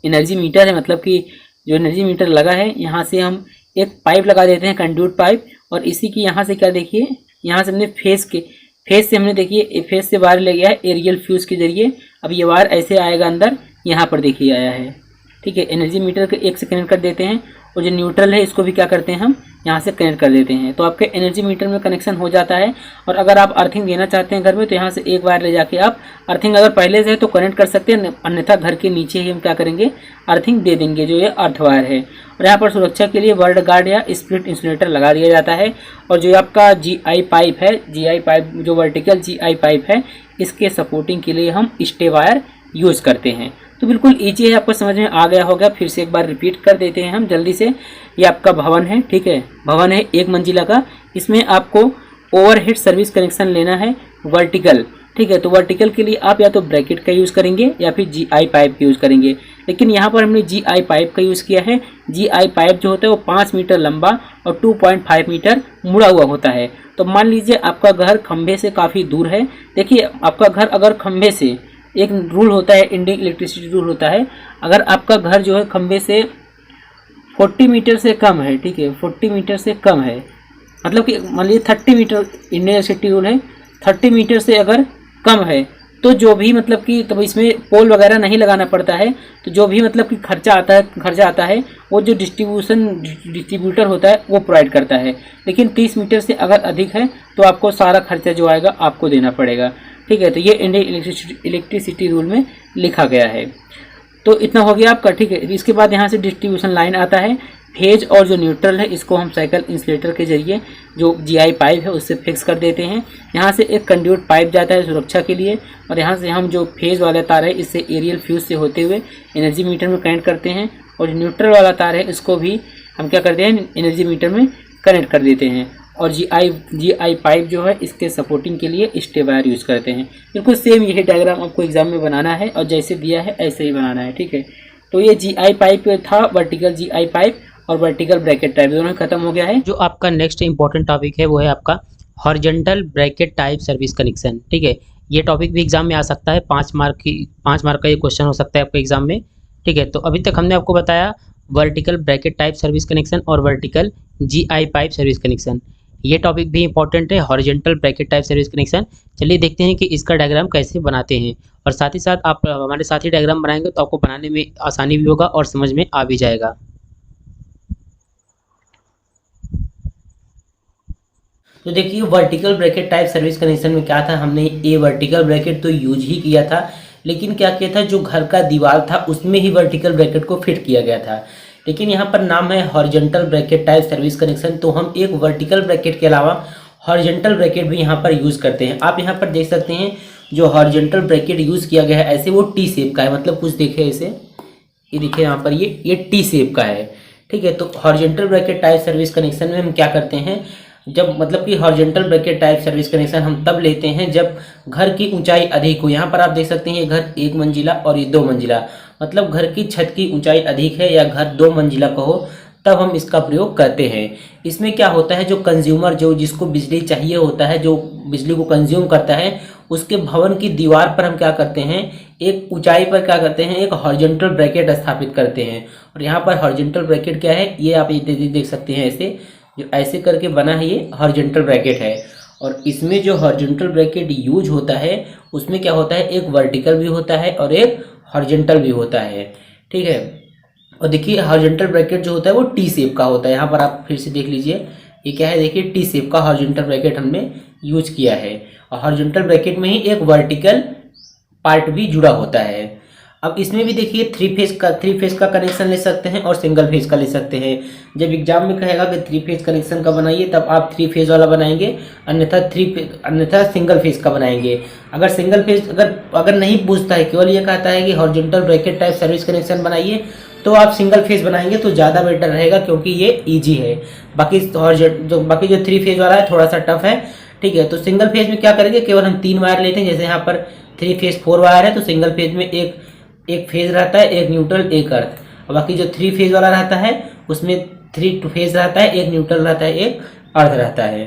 एनर्जी मीटर है, मतलब कि जो एनर्जी मीटर लगा है, यहाँ से हम एक पाइप लगा देते हैं, कंड्यूट पाइप, और इसी की यहाँ से क्या देखिए, यहाँ से हमने फेस से हमने देखिए फेस से वायर ले गया है एरियल फ्यूज के जरिए। अब ये वायर ऐसे आएगा अंदर, यहाँ पर देखिए आया है। ठीक है, एनर्जी मीटर के एक से कनेक्ट कर देते हैं, और जो न्यूट्रल है इसको भी क्या करते हैं, हम यहाँ से कनेक्ट कर देते हैं, तो आपके एनर्जी मीटर में कनेक्शन हो जाता है। और अगर आप अर्थिंग देना चाहते हैं घर में, तो यहाँ से एक वायर ले जाके आप अर्थिंग अगर पहले से है तो कनेक्ट कर सकते हैं, अन्यथा घर के नीचे ही हम क्या करेंगे, अर्थिंग दे देंगे, जो ये अर्थ वायर है। और यहाँ पर सुरक्षा के लिए वर्ड गार्ड या स्प्लिट इंसुलेटर लगा दिया जाता है। और जो आपका जीआई पाइप है, जीआई पाइप जो वर्टिकल जीआई पाइप है, इसके सपोर्टिंग के लिए हम स्टे वायर यूज़ करते हैं। तो बिल्कुल ईजी है, आपको समझ में आ गया होगा। फिर से एक बार रिपीट कर देते हैं हम जल्दी से। ये आपका भवन है, ठीक है, भवन है 1 मंजिला का। इसमें आपको ओवरहेड सर्विस कनेक्शन लेना है वर्टिकल। ठीक है, तो वर्टिकल के लिए आप या तो ब्रैकेट का यूज़ करेंगे या फिर जीआई पाइप का यूज़ करेंगे, लेकिन यहाँ पर हमने जीआई पाइप का यूज़ किया है। जीआई पाइप जो होता है वो 5 मीटर लंबा और 2.5 मीटर मुड़ा हुआ होता है। तो मान लीजिए आपका घर खंभे से काफ़ी दूर है। देखिए आपका घर अगर खंभे से, एक रूल होता है, इंडियन इलेक्ट्रिसिटी रूल होता है, अगर आपका घर जो है खंभे से 40 मीटर से कम है, ठीक है, 40 मीटर से कम है, मतलब कि मान लीजिए 30 मीटर, इंडियन इलेक्ट्रिसिटी रूल है 30 मीटर से अगर कम है, तो जो भी मतलब कि तब इसमें पोल वगैरह नहीं लगाना पड़ता है। तो जो भी मतलब कि खर्चा आता है वो जो डिस्ट्रीब्यूटर होता है वो प्रोवाइड करता है। लेकिन 30 मीटर से अगर अधिक है तो आपको सारा खर्चा जो आएगा आपको देना पड़ेगा। ठीक है, तो ये इंडियन इलेक्ट्रिसिटी रूल में लिखा गया है। तो इतना हो गया आपका। ठीक है, इसके बाद यहाँ से डिस्ट्रीब्यूशन लाइन आता है। फेज और जो न्यूट्रल है इसको हम साइकिल इंसुलेटर के जरिए जो जीआई पाइप है उससे फिक्स कर देते हैं। यहाँ से एक कंड्यूट पाइप जाता है सुरक्षा के लिए, और यहाँ से हम जो फेज वाला तार है इससे एरियल फ्यूज से होते हुए एनर्जी मीटर में कनेक्ट करते हैं, और जो न्यूट्रल वाला तार है इसको भी हम क्या करते हैं, एनर्जी मीटर में कनेक्ट कर देते हैं। और जीआई पाइप जो है इसके सपोर्टिंग के लिए स्टे वायर यूज़ करते हैं। बिल्कुल सेम यही डायग्राम आपको एग्जाम में बनाना है, और जैसे दिया है ऐसे ही बनाना है। ठीक है, तो ये जीआई पाइप था, वर्टिकल जीआई पाइप और वर्टिकल ब्रैकेट टाइप दोनों खत्म हो गया है। जो आपका नेक्स्ट इंपॉर्टेंट टॉपिक है वो है आपका horizontal bracket type service connection. ठीक है, ये टॉपिक भी एग्जाम में आ सकता है, 5 मार्क का ये क्वेश्चन हो सकता है आपके एग्जाम में। ठीक है, तो अभी तक हमने आपको बताया vertical bracket type service connection और vertical GI pipe service connection. ये टॉपिक भी इंपॉर्टेंट है, horizontal bracket type service connection. चलिए देखते हैं कि इसका डायग्राम कैसे बनाते हैं, और साथ ही साथ आप हमारे साथ ही डायग्राम बनाएंगे तो आपको बनाने में आसानी भी होगा और समझ में आ भी जाएगा। तो देखिए vertical bracket type service connection में क्या था, हमने ये वर्टिकल ब्रैकेट तो यूज ही किया था, लेकिन क्या किया था, जो घर का दीवार था उसमें ही वर्टिकल ब्रैकेट को फिट किया गया था। लेकिन यहाँ पर नाम है horizontal bracket type service connection, तो हम एक वर्टिकल ब्रैकेट के अलावा हॉरिजॉन्टल ब्रैकेट भी यहाँ पर यूज़ करते हैं। आप यहाँ पर देख सकते हैं जो हॉरिजॉन्टल ब्रैकेट यूज़ किया गया है ऐसे वो टी शेप का है, मतलब कुछ देखे इसे, ये देखिए यहाँ पर ये टी शेप का है। ठीक है, तो horizontal bracket type service connection में हम क्या करते हैं, जब मतलब कि horizontal bracket type service connection हम तब लेते हैं जब घर की ऊंचाई अधिक हो। यहाँ पर आप देख सकते हैं ये घर 1 मंजिला और ये 2 मंजिला, मतलब घर की छत की ऊंचाई अधिक है या घर 2 मंजिला का हो, तब हम इसका प्रयोग करते हैं। इसमें क्या होता है, जो कंज्यूमर जो जिसको बिजली चाहिए होता है, जो बिजली को कंज्यूम करता है, उसके भवन की दीवार पर हम क्या करते हैं, एक ऊंचाई पर क्या करते हैं, एक हॉरिजॉन्टल ब्रैकेट स्थापित करते हैं। और यहाँ पर हॉरिजॉन्टल ब्रैकेट क्या है, ये आप देख सकते हैं, ऐसे जो ऐसे करके बना है ये हॉरिजॉन्टल ब्रैकेट है। और इसमें जो हॉरिजॉन्टल ब्रैकेट यूज होता है उसमें क्या होता है, एक वर्टिकल भी होता है और एक हॉरिजॉन्टल भी होता है। ठीक है, और देखिए हॉरिजॉन्टल ब्रैकेट जो होता है वो टी शेप का होता है। यहाँ पर आप फिर से देख लीजिए, ये क्या है, देखिए टी शेप का हॉरिजॉन्टल ब्रैकेट हमने यूज किया है। और हॉरिजॉन्टल ब्रैकेट में ही एक वर्टिकल पार्ट भी जुड़ा होता है। अब इसमें भी देखिए थ्री फेज का कनेक्शन ले सकते हैं और सिंगल फेज का ले सकते हैं। जब एग्जाम में कहेगा कि 3 फेज कनेक्शन का बनाइए, तब आप 3 फेज वाला बनाएंगे, अन्यथा सिंगल फेज का बनाएंगे। अगर सिंगल फेज अगर नहीं पूछता है, केवल ये कहता है कि horizontal bracket type service connection बनाइए, तो आप सिंगल फेज बनाएंगे तो ज़्यादा बेटर रहेगा, क्योंकि ये ईजी है। बाकी जो 3 फेज वाला है थोड़ा सा टफ है। ठीक है, तो सिंगल फेज में क्या करेंगे, केवल हम 3 वायर लेते हैं। जैसे यहाँ पर 3 फेज 4 वायर है, तो सिंगल फेज में एक फेज रहता है, एक न्यूट्रल, एक अर्थ। और बाकी जो 3 फेज वाला रहता है उसमें 3 फेज रहता है, एक न्यूट्रल रहता है, एक अर्थ रहता है।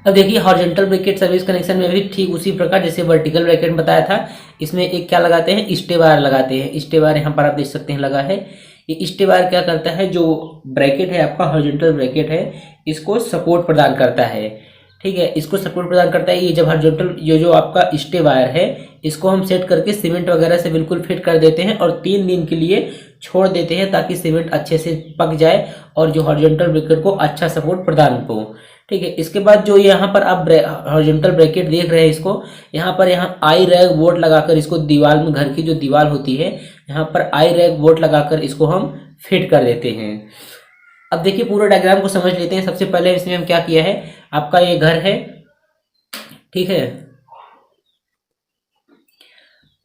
अब देखिए हॉरिजॉन्टल ब्रैकेट सर्विस कनेक्शन में भी ठीक उसी प्रकार जैसे वर्टिकल ब्रैकेट में बताया था, इसमें एक क्या लगाते हैं, स्टे वायर लगाते हैं। स्टे वायर यहाँ पर आप देख सकते हैं लगा है। ये स्टे वायर क्या करता है, जो ब्रैकेट है आपका हॉरिजॉन्टल ब्रैकेट है, इसको सपोर्ट प्रदान करता है। ठीक है, इसको सपोर्ट प्रदान करता है। ये जब हॉरिजॉन्टल जो आपका स्टे वायर है, इसको हम सेट करके सीमेंट वगैरह से बिल्कुल फिट कर देते हैं और 3 दिन के लिए छोड़ देते हैं, ताकि सीमेंट अच्छे से पक जाए और जो हॉरिजॉन्टल ब्रैकेट को अच्छा सपोर्ट प्रदान हो। ठीक है, इसके बाद जो यहाँ पर आप हॉरिजॉन्टल ब्रैकेट देख रहे हैं, इसको यहाँ आई रैग बोर्ड लगाकर इसको दीवार में, घर की जो दीवार होती है, यहाँ पर आई रैग बोर्ड लगाकर इसको हम फिट कर देते हैं। अब देखिए पूरा डायग्राम को समझ लेते हैं। सबसे पहले इसमें हम क्या किया है, आपका ये घर है, ठीक है,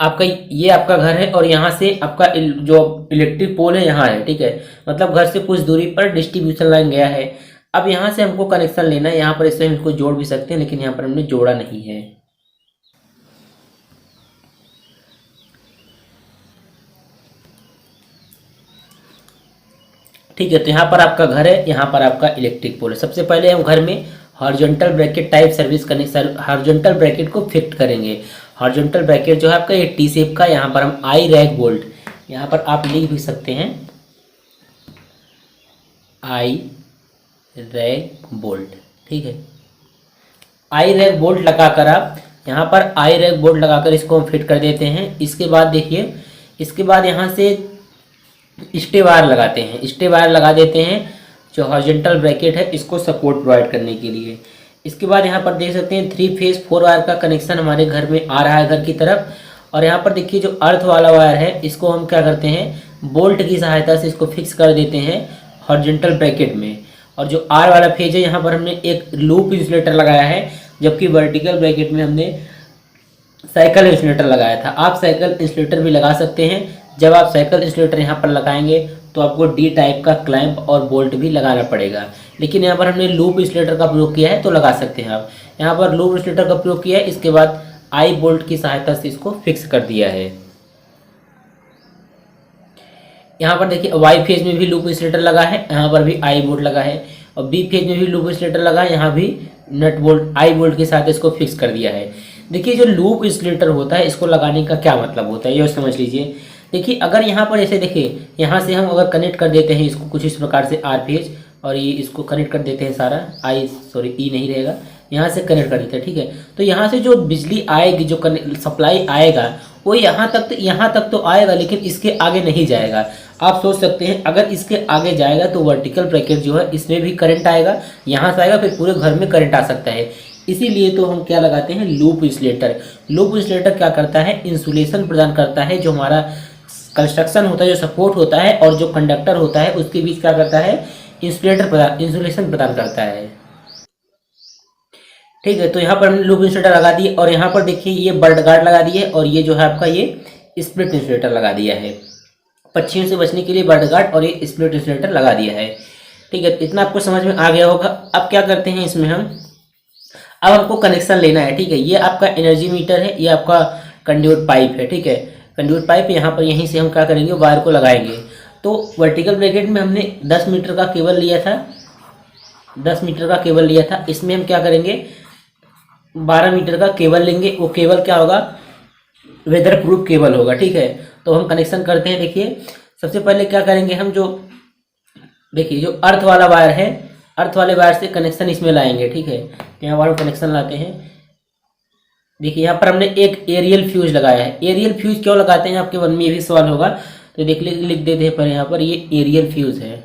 आपका घर है और यहाँ से आपका जो इलेक्ट्रिक पोल है यहाँ है। ठीक है, मतलब घर से कुछ दूरी पर डिस्ट्रीब्यूशन लाइन गया है। अब यहाँ से हमको कनेक्शन लेना है। यहाँ पर इससे हम इसको जोड़ भी सकते हैं, लेकिन यहाँ पर हमने जोड़ा नहीं है। ठीक है, तो यहाँ पर आपका घर है, यहाँ पर आपका इलेक्ट्रिक पोल है। सबसे पहले हम घर में horizontal bracket type service connection, horizontal bracket को फिट करेंगे। हॉरिजॉन्टल ब्रैकेट जो है आपका ये टी शेप का, यहाँ पर हम आई रैग बोल्ट, यहाँ पर आप लिख भी सकते हैं आई रैग बोल्ट। ठीक है, आई रैग बोल्ट लगाकर आप यहाँ पर आई रैग बोल्ट लगाकर इसको हम फिट कर देते हैं। इसके बाद देखिए, इसके बाद यहाँ से स्टे वायर लगाते हैं, स्टे वायर लगा देते हैं जो हॉरिजॉन्टल ब्रैकेट है इसको सपोर्ट प्रोवाइड करने के लिए। इसके बाद यहाँ पर देख सकते हैं 3 फेज 4 वायर का कनेक्शन हमारे घर में आ रहा है घर की तरफ। और यहाँ पर देखिए जो अर्थ वाला वायर है, इसको हम क्या करते हैं, बोल्ट की सहायता से इसको फिक्स कर देते हैं हॉरिजॉन्टल ब्रैकेट में। और जो आर वाला फेज है, यहाँ पर हमने एक लूप इंसुलेटर लगाया है, जबकि वर्टिकल ब्रैकेट में हमने साइकिल इंसुलेटर लगाया था। आप साइकिल इंसुलेटर भी लगा सकते हैं। जब आप साइकिल इंसुलेटर यहाँ पर लगाएंगे तो आपको डी टाइप का क्लैंप और बोल्ट भी लगाना पड़ेगा, लेकिन यहाँ पर हमने लूप इंसुलेटर का प्रयोग किया है, तो लगा सकते हैं आप। यहाँ पर लूप इंसुलेटर का प्रयोग किया है, इसके बाद आई बोल्ट की सहायता से इसको फिक्स कर दिया है। यहाँ पर देखिए वाई फेज में भी लूप इंसुलेटर लगा है, यहाँ पर भी आई बोल्ट लगा है। और बी फेज में भी लूप इंसुलेटर लगा है, यहाँ भी नट बोल्ट आई बोल्ट के साथ इसको फिक्स कर दिया है। देखिए जो लूप इंसुलेटर होता है, इसको लगाने का क्या मतलब होता है ये समझ लीजिए। देखिए अगर यहाँ पर ऐसे देखिए, यहाँ से हम अगर कनेक्ट कर देते हैं इसको कुछ इस प्रकार से आर फेज, और ये इसको कनेक्ट कर देते हैं सारा ई नहीं रहेगा, यहाँ से कनेक्ट कर देते हैं। ठीक है, तो यहाँ से जो बिजली आएगी, जो सप्लाई आएगा, वो यहाँ तक तो आएगा, लेकिन इसके आगे नहीं जाएगा। आप सोच सकते हैं अगर इसके आगे जाएगा तो वर्टिकल ब्रैकेट जो है इसमें भी करंट आएगा, यहाँ से आएगा, फिर पूरे घर में करंट आ सकता है। इसीलिए तो हम क्या लगाते हैं, लूप इंसुलेटर। लूप इंसुलेटर क्या करता है, इंसुलेशन प्रदान करता है। जो हमारा कंस्ट्रक्शन होता है, जो सपोर्ट होता है और जो कंडक्टर होता है, उसके बीच क्या करता है, इंसुलेशन प्रदान करता है। ठीक है। तो यहाँ पर हमने लूप इंसुलेटर लगा दिए और यहाँ पर देखिए ये बर्ड गार्ड लगा दिए और ये जो है आपका ये स्प्लिट इंसुलेटर लगा दिया है। पक्षियों से बचने के लिए बर्ड गार्ड और ये स्प्लिट इंसुलेटर लगा दिया है। ठीक है, इतना आपको समझ में आ गया होगा। अब क्या करते हैं इसमें हम, अब हमको कनेक्शन लेना है। ठीक है, ये आपका एनर्जी मीटर है, ये आपका कंड्यूट पाइप है। ठीक है, कंड्यूट पाइप यहाँ पर यहीं से हम क्या करेंगे, वायर को लगाएंगे। तो वर्टिकल ब्रैकेट में हमने 10 मीटर का केबल लिया था, 10 मीटर का केबल लिया था। इसमें हम क्या करेंगे, 12 मीटर का केबल लेंगे। वो केबल क्या होगा, वेदर प्रूफ केबल होगा। ठीक है, तो हम कनेक्शन करते हैं। देखिए सबसे पहले क्या करेंगे हम, जो देखिए जो अर्थ वाला वायर है, अर्थ वाले वायर से कनेक्शन इसमें लाएंगे। ठीक है, यहाँ वायर कनेक्शन लाते हैं। देखिए यहाँ पर हमने एक एरियल फ्यूज लगाया है। एरियल फ्यूज क्यों लगाते हैं, आपके मन में ये भी सवाल होगा, तो देख लिख देते हैं पर यहाँ पर ये एरियल फ्यूज है।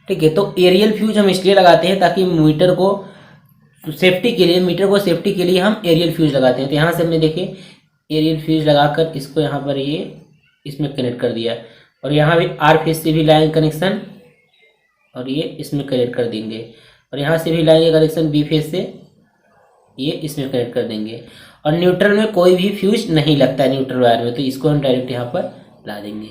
ठीक है, तो एरियल फ्यूज हम इसलिए लगाते हैं ताकि मीटर को सेफ्टी के लिए, मीटर को सेफ्टी के लिए हम एरियल फ्यूज लगाते हैं। तो यहाँ से हमने देखिए एरियल फ्यूज लगाकर इसको यहाँ पर ये इसमें कनेक्ट कर दिया और यहाँ भी आर फेज से भी लाएंगे कनेक्शन और ये इसमें कनेक्ट कर देंगे और यहाँ से भी लाएंगे कनेक्शन बी फेज से, ये इसमें कनेक्ट कर देंगे। और न्यूट्रल में कोई भी फ्यूज नहीं लगता है न्यूट्रल वायर में, तो इसको हम डायरेक्ट यहाँ पर ला देंगे।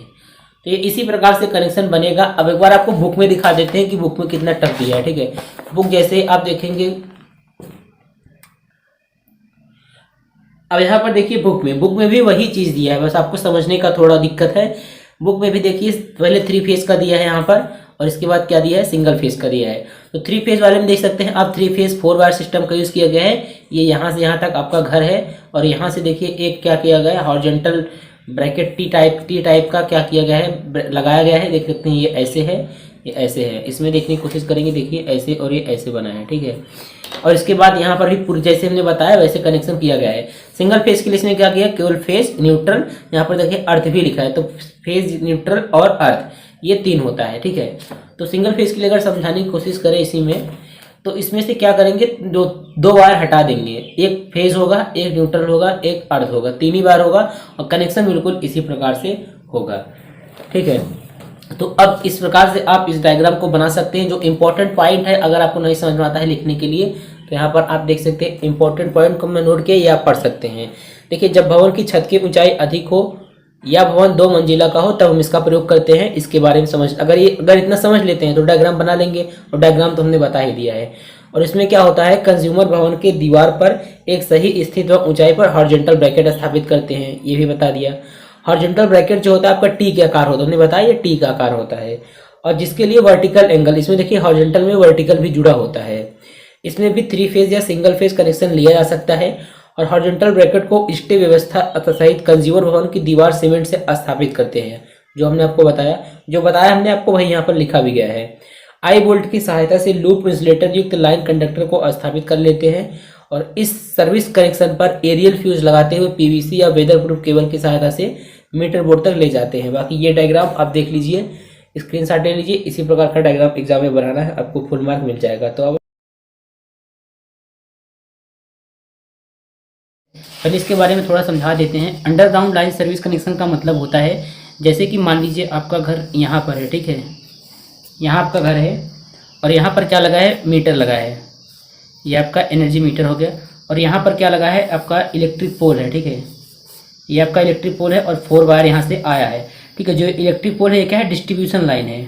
तो ये इसी प्रकार से कनेक्शन बनेगा। अब एक बार आपको बुक में दिखा देते हैं कि बुक में कितना टफ दिया है। ठीक है, बुक जैसे आप देखेंगे, अब यहाँ पर देखिए बुक में भी वही चीज़ दिया है, बस आपको समझने का थोड़ा दिक्कत है। बुक में भी देखिए पहले 3 फेज का दिया है यहाँ पर और इसके बाद क्या दिया है, सिंगल फेज का दिया है। तो 3 फेज वाले में देख सकते हैं आप 3 फेज 4 वायर सिस्टम का यूज़ किया गया है। ये यहाँ से यहाँ तक आपका घर है और यहाँ से देखिए एक क्या किया गया है, हॉरिजॉन्टल ब्रैकेट टी टाइप का क्या किया गया है, लगाया गया है। देख सकते हैं ये ऐसे है, ये ऐसे है। इसमें देखने की कोशिश करेंगे, देखिए ऐसे और ये ऐसे बना है। ठीक है, और इसके बाद यहाँ पर भी पूरी जैसे हमने बताया वैसे कनेक्शन किया गया है। सिंगल फेज के लिए इसमें क्या किया, केवल फेज, न्यूट्रल, यहाँ पर देखिए अर्थ भी लिखा है, तो फेज, न्यूट्रल और अर्थ ये 3 होता है। ठीक है, तो सिंगल फेज के लिए अगर समझाने की कोशिश करें इसी में, तो इसमें से क्या करेंगे, दो वायर हटा देंगे, एक फेज होगा, एक न्यूट्रल होगा, एक अर्थ होगा, 3 ही वायर होगा और कनेक्शन बिल्कुल इसी प्रकार से होगा। ठीक है, तो अब इस प्रकार से आप इस डायग्राम को बना सकते हैं। जो इंपॉर्टेंट पॉइंट है, अगर आपको नहीं समझ में आता है लिखने के लिए, तो यहाँ पर आप देख सकते हैं इंपॉर्टेंट पॉइंट को मैं नोट किया, ये आप पढ़ सकते हैं। देखिए जब भवन की छत की ऊंचाई अधिक हो या भवन 2 मंजिला का हो तब हम इसका प्रयोग करते हैं। इसके बारे में समझ, अगर इतना समझ लेते हैं तो डायग्राम बना लेंगे, और डायग्राम तो हमने बता ही दिया है। और इसमें क्या होता है, कंज्यूमर भवन के दीवार पर एक सही स्थित व ऊंचाई पर हॉरिजॉन्टल ब्रैकेट स्थापित करते हैं, ये भी बता दिया। हॉरिजॉन्टल ब्रैकेट जो होता है आपका टी के आकार होता है, हमने बताया ये टी का आकार होता है। और जिसके लिए वर्टिकल एंगल, इसमें देखिए हॉरिजॉन्टल में वर्टिकल भी जुड़ा होता है। इसमें भी 3 फेज या सिंगल फेज कनेक्शन लिया जा सकता है। और हॉरिजॉन्टल ब्रैकेट को स्टे व्यवस्था सहित कंज्यूमर भवन की दीवार सीमेंट से स्थापित करते हैं, जो हमने आपको बताया, जो बताया हमने आपको वही यहाँ पर लिखा भी गया है। आई बोल्ट की सहायता से लूप इंसुलेटर युक्त लाइन कंडक्टर को स्थापित कर लेते हैं और इस सर्विस कनेक्शन पर एरियल फ्यूज लगाते हुए पीवीसी या वेदर प्रूफ केबल की सहायता से मीटर बोर्ड तक ले जाते हैं। बाकी ये डायग्राम आप देख लीजिए, स्क्रीनशॉट ले लीजिए, इसी प्रकार का डायग्राम एग्जाम में बनाना है, आपको फुल मार्क मिल जाएगा। तो अब पहले इसके बारे में थोड़ा समझा देते हैं। अंडरग्राउंड लाइन सर्विस कनेक्शन का मतलब होता है, जैसे कि मान लीजिए आपका घर यहाँ पर है। ठीक है, यहाँ आपका घर है और यहाँ पर क्या लगा है, मीटर लगा है, ये आपका एनर्जी मीटर हो गया। और यहाँ पर क्या लगा है, आपका इलेक्ट्रिक पोल है। ठीक है, ये आपका इलेक्ट्रिक पोल है और 4 वायर यहाँ से आया है। ठीक है, जो इलेक्ट्रिक पोल है ये क्या है, डिस्ट्रीब्यूशन लाइन है,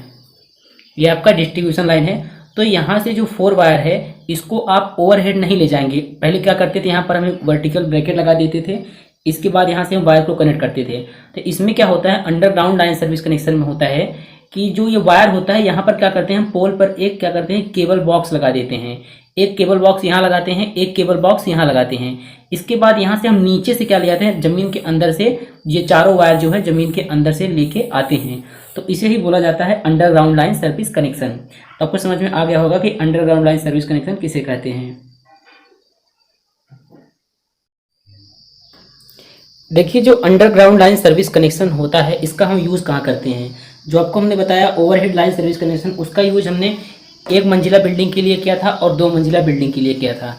ये आपका डिस्ट्रीब्यूशन लाइन है। तो यहाँ से जो 4 वायर है इसको आप ओवरहेड नहीं ले जाएंगे। पहले क्या करते थे, यहाँ पर हमें वर्टिकल ब्रैकेट लगा देते थे, इसके बाद यहाँ से हम वायर को कनेक्ट करते थे। तो इसमें क्या होता है, अंडरग्राउंड लाइन सर्विस कनेक्शन में होता है कि जो ये वायर होता है यहाँ पर क्या करते हैं, हम पोल पर एक क्या करते हैं, केबल बॉक्स लगा देते हैं। एक केबल बॉक्स यहाँ लगाते हैं, एक केबल बॉक्स यहाँ लगाते हैं। इसके बाद यहाँ से हम नीचे से क्या ले जाते हैं, जमीन के अंदर से ये चारों वायर जो है जमीन के अंदर से लेके आते हैं। तो इसे ही बोला जाता है अंडरग्राउंड लाइन सर्विस कनेक्शन। तो आपको समझ में आ गया होगा कि अंडरग्राउंड लाइन सर्विस कनेक्शन किसे कहते हैं। देखिए जो अंडरग्राउंड लाइन सर्विस कनेक्शन होता है इसका हम यूज़ कहाँ करते हैं। जो आपको हमने बताया ओवरहेड लाइन सर्विस कनेक्शन, उसका यूज हमने 1 मंजिला बिल्डिंग के लिए किया था और 2 मंजिला बिल्डिंग के लिए किया था।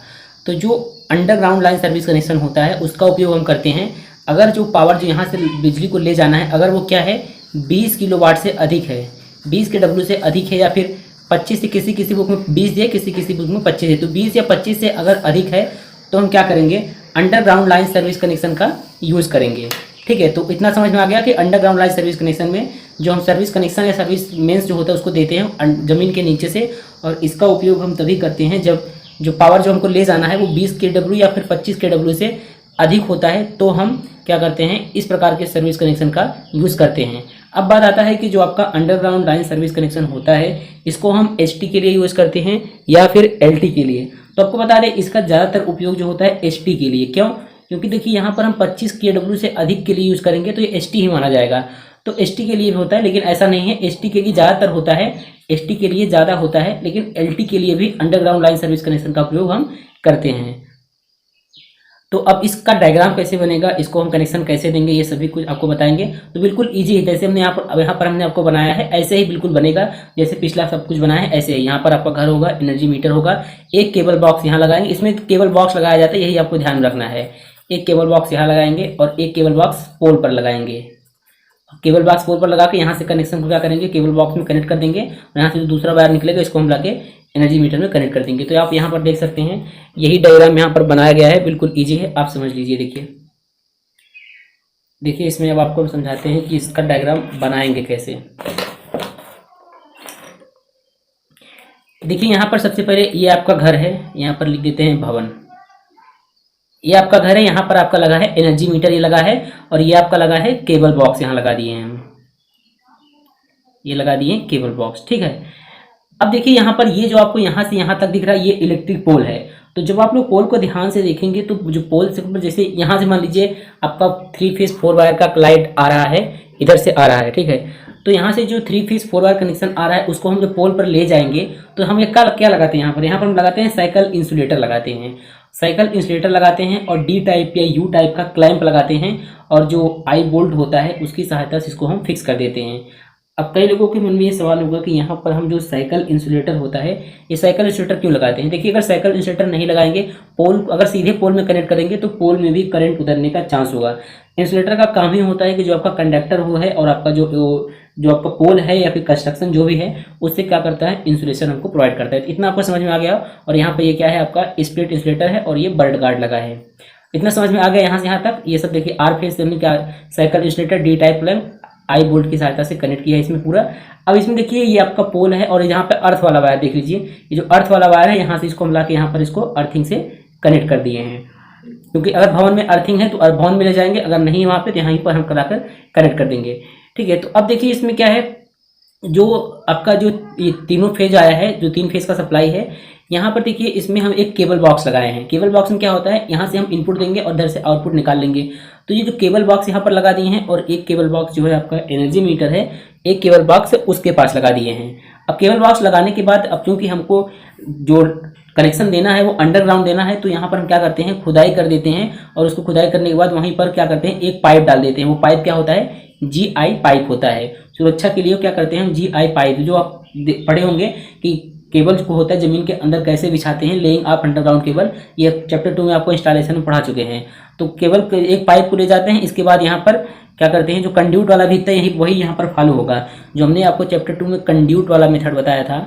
तो जो अंडरग्राउंड लाइन सर्विस कनेक्शन होता है उसका उपयोग हम करते हैं अगर जो पावर जो यहाँ से बिजली को ले जाना है, अगर वो क्या है 20 किलोवाट से अधिक है, 20 kW से अधिक है, या फिर 25 से किसी किसी बुक में 20 दिया, किसी किसी बुक में 25 है, तो 20 या 25 से अगर अधिक है तो हम क्या करेंगे, अंडरग्राउंड लाइन सर्विस कनेक्शन का यूज़ करेंगे। ठीक है, तो इतना समझ में आ गया कि अंडरग्राउंड लाइन सर्विस कनेक्शन में जो हम सर्विस कनेक्शन या सर्विस मेंस जो होता है उसको देते हैं ज़मीन के नीचे से, और इसका उपयोग हम तभी करते हैं जब जो पावर जो हमको ले जाना है वो 20 kW या फिर 25 kW से अधिक होता है, तो हम क्या करते हैं, इस प्रकार के सर्विस कनेक्शन का यूज़ करते हैं। अब बात आता है कि जो आपका अंडरग्राउंड लाइन सर्विस कनेक्शन होता है इसको हम HT के लिए यूज़ करते हैं या फिर LT के लिए। तो आपको बता दें इसका ज़्यादातर उपयोग जो होता है HT के लिए। क्यों? क्योंकि देखिए यहाँ पर हम 25 kW से अधिक के लिए यूज़ करेंगे तो ये HT ही माना जाएगा, तो HT के लिए भी होता है, लेकिन ऐसा नहीं है, HT के लिए ज़्यादातर होता है, HT के लिए ज़्यादा होता है, लेकिन LT के लिए भी अंडरग्राउंड लाइन सर्विस कनेक्शन का प्रयोग हम करते हैं। तो अब इसका डायग्राम कैसे बनेगा, इसको हम कनेक्शन कैसे देंगे, ये सभी कुछ आपको बताएंगे। तो बिल्कुल इजी है, जैसे हमने यहाँ पर हमने आपको बनाया है ऐसे ही बिल्कुल बनेगा, जैसे पिछला सब कुछ बनाया है ऐसे ही। यहाँ पर आपका घर होगा, एनर्जी मीटर होगा, एक केबल बॉक्स यहाँ लगाएंगे, इसमें केबल बॉक्स लगाया जाता है, यही आपको ध्यान रखना है। एक केबल बॉक्स यहाँ लगाएंगे और एक केबल बॉक्स पोल पर लगाएंगे। केबल बॉक्स पोल पर लगा के यहाँ से कनेक्शन को क्या करेंगे, केबल बॉक्स में कनेक्ट कर देंगे, और यहाँ से जो दूसरा वायर निकलेगा इसको हम लाके एनर्जी मीटर में कनेक्ट कर देंगे। तो आप यहाँ पर देख सकते हैं यही डायग्राम यहाँ पर बनाया गया है, बिल्कुल इजी है, आप समझ लीजिए। देखिए इसमें अब आपको समझाते हैं कि इसका डायग्राम बनाएंगे कैसे। देखिए यहाँ पर सबसे पहले ये आपका घर है, यहाँ पर लिख देते हैं भवन। ये आपका घर है, यहाँ पर आपका लगा है एनर्जी मीटर, ये लगा है, और ये आपका लगा है केबल बॉक्स, यहाँ लगा दिए हैं हम, ये लगा दिए केबल बॉक्स। ठीक है, अब देखिए यहाँ पर ये जो आपको यहाँ से यहाँ तक दिख रहा है ये इलेक्ट्रिक पोल है। तो जब आप लोग पोल को ध्यान से देखेंगे तो जो पोल से जैसे यहाँ से मान लीजिए आपका 3 फेज 4 वायर का लाइट आ रहा है, इधर से आ रहा है। ठीक है, तो यहाँ से जो 3 फेज 4 वायर कनेक्शन आ रहा है उसको हम जो पोल पर ले जाएंगे तो हम ये क्या लगाते हैं, यहाँ पर हम लगाते हैं साइकिल इंसुलेटर लगाते हैं, साइकिल इंसुलेटर लगाते हैं, और D टाइप या U टाइप का क्लैंप लगाते हैं, और जो आई बोल्ट होता है उसकी सहायता से इसको हम फिक्स कर देते हैं। अब कई लोगों के मन में ये सवाल होगा कि यहाँ पर हम जो साइकिल इंसुलेटर होता है ये साइकिल इंसुलेटर क्यों लगाते हैं। देखिए अगर साइकिल इंसुलेटर नहीं लगाएंगे, पोल अगर सीधे पोल में कनेक्ट करेंगे तो पोल में भी करंट उतरने का चांस होगा। इंसुलेटर का काम ही होता है कि जो आपका कंडक्टर वो है और आपका जो आपका पोल है या फिर कंस्ट्रक्शन जो भी है उससे क्या करता है, इंसुलेशन हमको प्रोवाइड करता है। तो इतना आपको समझ में आ गया। और यहाँ पर ये क्या है, आपका स्प्लिट इंसुलेटर है और ये बर्ड गार्ड लगा है। इतना समझ में आ गया यहाँ से यहाँ तक। ये सब देखिए आर फेज से हमने क्या cycle insulator D type clamp आई बोल्ट की सहायता से कनेक्ट किया है इसमें पूरा। अब इसमें देखिए ये आपका पोल है और यहाँ पे अर्थ वाला वायर देख लीजिए, ये जो अर्थ वाला वायर है यहाँ से इसको हम ला के यहाँ पर इसको अर्थिंग से कनेक्ट कर दिए हैं, क्योंकि अगर भवन में अर्थिंग है तो भवन में ले जाएंगे, अगर नहीं वहाँ पे तो यहाँ पर हम कराकर कनेक्ट कर देंगे। ठीक है, तो अब देखिए इसमें क्या है, जो आपका जो ये तीनों फेज आया है, जो 3 फेज का सप्लाई है, यहाँ पर देखिए इसमें हम एक केबल बॉक्स लगाए हैं। केबल बॉक्स में क्या होता है, यहाँ से हम इनपुट देंगे और इधर से आउटपुट निकाल लेंगे। तो ये जो केबल बॉक्स यहाँ पर लगा दिए हैं, और एक केबल बॉक्स जो है आपका एनर्जी मीटर है, एक केबल बॉक्स उसके पास लगा दिए हैं। अब केबल बॉक्स लगाने के बाद अब क्योंकि हमको जो कनेक्शन देना है वो अंडरग्राउंड देना है, तो यहाँ पर हम क्या करते हैं, खुदाई कर देते हैं, और उसको खुदाई करने के बाद वहीं पर क्या करते हैं, एक पाइप डाल देते हैं। वो पाइप क्या होता है, GI पाइप होता है। सुरक्षा के लिए क्या करते हैं हम, GI पाइप, जो आप पढ़े होंगे कि केबल को होता है जमीन के अंदर कैसे बिछाते हैं, लेइंग ऑफ अंडरग्राउंड केबल, ये चैप्टर 2 में आपको इंस्टॉलेशन में पढ़ा चुके हैं। तो केबल एक पाइप को ले जाते हैं, इसके बाद यहाँ पर क्या करते हैं, जो कंड्यूट वाला भी था वही यहाँ पर फॉलो होगा, जो हमने आपको चैप्टर 2 में कंड्यूट वाला मेथड बताया था,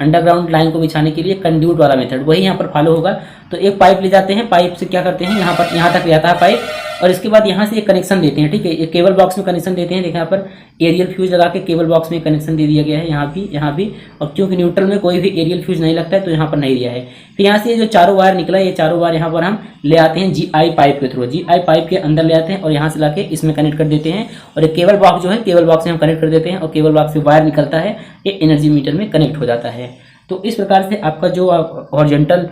अंडरग्राउंड लाइन को बिछाने के लिए कंड्यूट वाला मेथड, वही यहाँ पर फॉलो होगा। तो एक पाइप ले जाते हैं, पाइप से क्या करते हैं, यहाँ तक ले जाता है पाइप, और इसके बाद यहाँ से एक कनेक्शन देते हैं। ठीक है, ये केबल बॉक्स में कनेक्शन देते हैं। देखिए यहाँ पर एरियल फ्यूज लगा के केबल बॉक्स में कनेक्शन दे दिया गया है, यहाँ भी, और क्योंकि न्यूट्रल में कोई भी एरियल फ्यूज नहीं लगता है तो यहाँ पर नहीं दिया है। फिर यहाँ से जो चारों वायर निकला, ये चारों वायर यहाँ पर हम ले आते हैं GI पाइप के थ्रू, GI पाइप के अंदर ले आते हैं और यहाँ से लाके इसमें कनेक्ट कर देते हैं, और एक केबल बॉक्स जो है केबल बॉक्स से हम कनेक्ट कर देते हैं, और केबल बॉक्स से वायर निकलता है, ये एनर्जी मीटर में कनेक्ट हो जाता है। तो इस प्रकार से आपका जो हॉरिजॉन्टल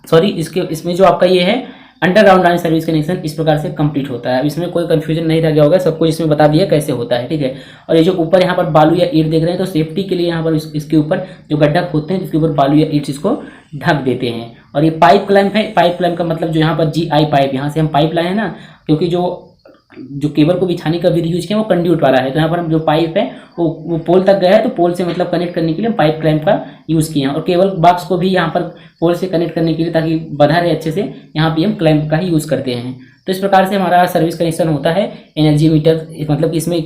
इसमें जो आपका ये है अंडरग्राउंड लाइन सर्विस कनेक्शन इस प्रकार से कंप्लीट होता है। अब इसमें कोई कंफ्यूजन नहीं रह गया होगा, सब कुछ इसमें बता दिया कैसे होता है। ठीक है, और ये जो ऊपर यहाँ पर बालू या ईंट देख रहे हैं, तो सेफ्टी के लिए यहाँ पर इसके ऊपर जो गड्ढा खोदते हैं जिसके ऊपर बालू या ईंट इसको ढक देते हैं। और ये पाइप क्लैंप है, पाइप क्लैंप का मतलब जो यहाँ पर GI पाइप, यहाँ से हम पाइप लाए हैं ना, क्योंकि जो केबल को बिछाने का विधि यूज किया वो कंड्यूट वाला है, तो यहाँ पर हम जो पाइप है वो पोल तक गया है, तो पोल से मतलब कनेक्ट करने के लिए हम पाइप क्लैंप का यूज़ किया, और केबल बॉक्स को भी यहाँ पर पोल से कनेक्ट करने के लिए ताकि बंधा रहे अच्छे से, यहाँ भी हम क्लैंप का ही यूज़ करते हैं। तो इस प्रकार से हमारा सर्विस कनेक्शन होता है एनर्जी मीटर, मतलब इसमें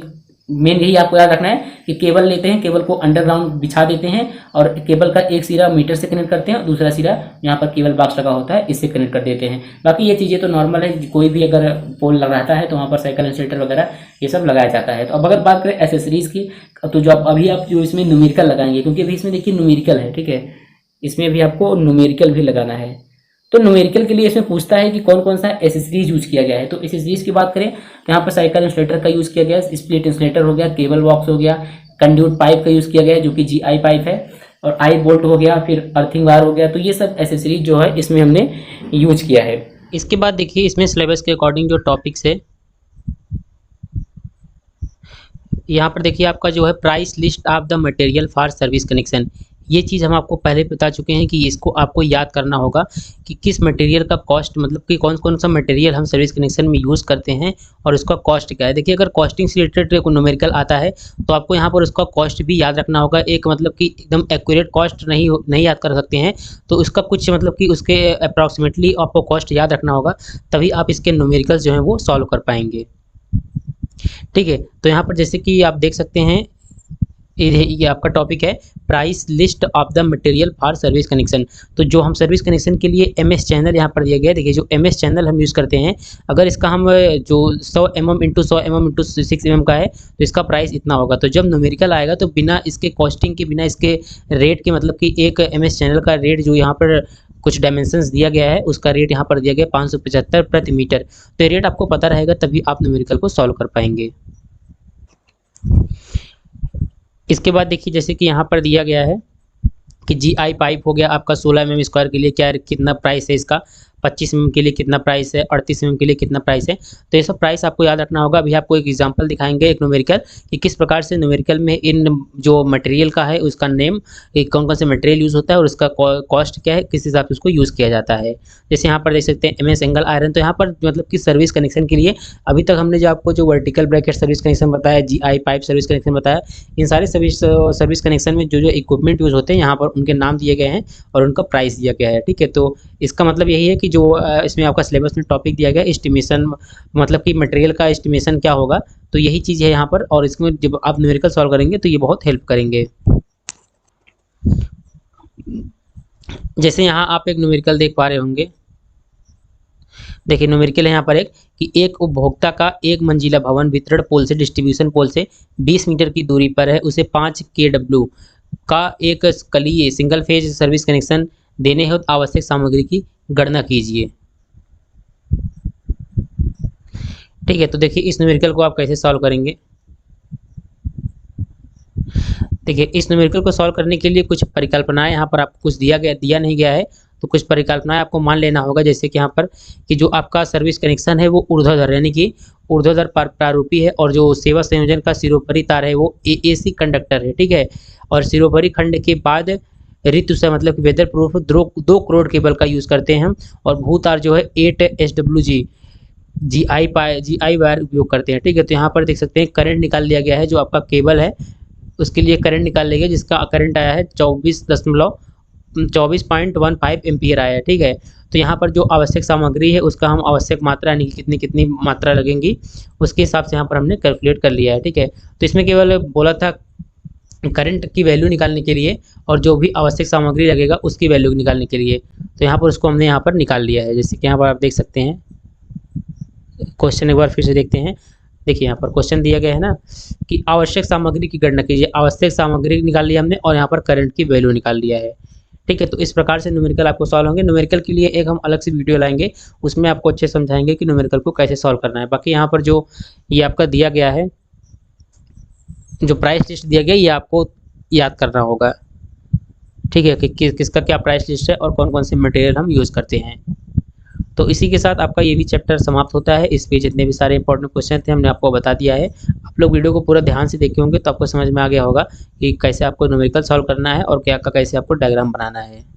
मेन यही आपको याद रखना है कि केबल लेते हैं, केबल को अंडरग्राउंड बिछा देते हैं और केबल का एक सिरा मीटर से कनेक्ट करते हैं और दूसरा सिरा यहाँ पर केबल बॉक्स लगा होता है इससे कनेक्ट कर देते हैं। बाकी ये चीज़ें तो नॉर्मल है, कोई भी अगर पोल लगाता है तो वहाँ पर साइकिल इंसुलेटर वगैरह ये सब लगाया जाता है। तो अब अगर बात करें एसेसरीज़ की, तो जो आप जो इसमें न्यूमेरिकल लगाएंगे, क्योंकि अभी इसमें देखिए न्यूमेरिकल है, ठीक है, इसमें भी आपको न्यूमेरिकल भी लगाना है। तो न्यूमेरिकल के लिए इसमें पूछता है कि कौन कौन सा एसेसरीज यूज किया गया है। तो एसेसरीज की बात करें तो यहाँ पर साइकिल इंसुलेटर का यूज़ किया गया है, स्प्लिट इंसुलेटर हो गया, केबल बॉक्स हो गया, कंड्यूट पाइप का यूज़ किया गया है जो कि GI पाइप है, और आई बोल्ट हो गया, फिर अर्थिंग वायर हो गया। तो ये सब एसेसरीज जो है इसमें हमने यूज किया है। इसके बाद देखिए इसमें सिलेबस के अकॉर्डिंग जो टॉपिक्स है, यहाँ पर देखिए आपका जो है price list of the material for service connection, ये चीज़ हम आपको पहले बता चुके हैं कि इसको आपको याद करना होगा कि किस मटेरियल का कॉस्ट, मतलब कि कौन कौन सा मटेरियल हम सर्विस कनेक्शन में यूज़ करते हैं और उसका कॉस्ट क्या है। देखिए अगर कॉस्टिंग से रिलेटेड कोई न्यूमेरिकल आता है तो आपको यहाँ पर उसका कॉस्ट भी याद रखना होगा। एक मतलब कि एकदम एक्यूरेट कॉस्ट नहीं याद कर सकते हैं, तो उसका कुछ मतलब कि उसके अप्रॉक्सीमेटली आपको कॉस्ट याद रखना होगा, तभी आप इसके न्यूमेरिकल्स जो हैं वो सॉल्व कर पाएंगे। ठीक है, तो यहाँ पर जैसे कि आप देख सकते हैं ये आपका टॉपिक है price list of the material for service connection. तो जो हम सर्विस कनेक्शन के लिए MS चैनल यहाँ पर दिया गया है, देखिए जो MS चैनल हम यूज़ करते हैं, अगर इसका हम जो 100 mm × 100 mm × 6 mm का है तो इसका प्राइस इतना होगा। तो जब न्यूमेरिकल आएगा तो बिना इसके कॉस्टिंग के, बिना इसके रेट के, मतलब कि एक MS चैनल का रेट जो यहाँ पर कुछ डायमेंशंस दिया गया है उसका रेट यहाँ पर दिया गया 575 प्रति मीटर। तो ये रेट आपको पता रहेगा तभी आप न्यूमेरिकल को सॉल्व कर पाएंगे। इसके बाद देखिए जैसे कि यहाँ पर दिया गया है कि GI पाइप हो गया आपका 16 mm स्क्वायर के लिए क्या कितना प्राइस है इसका, 25 mm के लिए कितना प्राइस है, 38 mm के लिए कितना प्राइस है। तो ये सब प्राइस आपको याद रखना होगा। अभी आपको एक एग्जांपल दिखाएंगे एक न्यूमेरिकल कि किस प्रकार से न्यूमेरिकल में इन जो मटेरियल का है उसका नेम, कौन कौन से मटेरियल यूज़ होता है और उसका कॉस्ट क्या है, किस हिसाब से उसको यूज़ किया जाता है। जैसे यहाँ पर देख सकते हैं MS एंगल आयरन। तो यहाँ पर मतलब कि सर्विस कनेक्शन के लिए अभी तक हमने जो आपको जो वर्टिकल ब्रैकेट सर्विस कनेक्शन बताया, GI पाइप सर्विस कनेक्शन बताया, इन सारे सर्विस कनेक्शन में जो इक्विपमेंट यूज़ होते हैं यहाँ पर उनके नाम दिए गए हैं और उनका प्राइस दिया गया है। ठीक है, तो इसका मतलब यही है कि जो इसमें आपका सिलेबस में टॉपिक दिया गया एस्टिमेशन, मतलब कि मटेरियल का एस्टिमेशन क्या होगा, तो यही चीज़ है यहाँ पर। और इसमें जब आप न्यूमेरिकल सॉल्व करेंगे तो ये बहुत हेल्प करेंगे। जैसे यहाँ आप एक न्यूमेरिकल देख पा रहे होंगे, देखिए न्यूमेरिकल है यहाँ पर कि एक उपभोक्ता का एक मंजिला भवन वितरण पोल से, डिस्ट्रीब्यूशन पोल से 20 मीटर की दूरी पर है, उसे 5 kW का एक कलीय सिंगल फेज सर्विस कनेक्शन देने हेतु आवश्यक सामग्री की गणना कीजिए। ठीक है, तो देखिए इस न्यूमेरिकल को आप कैसे सॉल्व करेंगे। देखिए इस न्यूमेरिकल को सॉल्व करने के लिए कुछ परिकल्पनाएं यहाँ पर आपको कुछ दिया नहीं गया है, तो कुछ परिकल्पनाएं आपको मान लेना होगा। जैसे कि यहाँ पर कि जो आपका सर्विस कनेक्शन है वो ऊर्ध्वाधर यानी कि ऊर्ध्वाधर प्रारूपी है और जो सेवा संयोजन का सिरोपरि तार है वो AAC कंडक्टर है। ठीक है, और सिरोपरि खंड के बाद ऋतु से मतलब कि वेदर प्रूफ 2 करोड़ केबल का यूज़ करते हैं हम, और भूतार जो है 8 SWG GI वायर उपयोग करते हैं। ठीक है, तो यहाँ पर देख सकते हैं करंट निकाल लिया गया है, जो आपका केबल है उसके लिए करंट निकाल लिया गया जिसका करंट आया है 24.15 एम्पियर आया है। ठीक है, तो यहाँ पर जो आवश्यक सामग्री है उसका हम आवश्यक मात्रा यानी कि कितनी मात्रा लगेंगी उसके हिसाब से यहाँ पर हमने कैलकुलेट कर लिया है। ठीक है, तो इसमें केवल बोला था करंट की वैल्यू निकालने के लिए और जो भी आवश्यक सामग्री लगेगा उसकी वैल्यू निकालने के लिए, तो यहाँ पर उसको हमने यहाँ पर निकाल लिया है। जैसे कि यहाँ पर आप देख सकते हैं, क्वेश्चन एक बार फिर से देखते हैं। देखिए यहाँ पर क्वेश्चन दिया गया है ना कि आवश्यक सामग्री की गणना कीजिए, आवश्यक सामग्री निकाल लिया हमने और यहाँ पर करंट की वैल्यू निकाल लिया है। ठीक है, तो इस प्रकार से न्यूमेरिकल आपको सॉल्व होंगे। न्यूमेरिकल के लिए एक हम अलग से वीडियो लाएंगे, उसमें आपको अच्छे समझाएंगे कि न्यूमेरिकल को कैसे सॉल्व करना है। बाकी यहाँ पर जो ये आपका दिया गया है, जो प्राइस लिस्ट दिया गया, ये आपको याद करना होगा। ठीक है, कि किसका क्या प्राइस लिस्ट है और कौन कौन से मटेरियल हम यूज़ करते हैं। तो इसी के साथ आपका ये भी चैप्टर समाप्त होता है। इस पे जितने भी सारे इंपॉर्टेंट क्वेश्चन थे हमने आपको बता दिया है। आप लोग वीडियो को पूरा ध्यान से देखे होंगे तो आपको समझ में आ गया होगा कि कैसे आपको न्यूमेरिकल सॉल्व करना है और क्या का कैसे आपको डायग्राम बनाना है।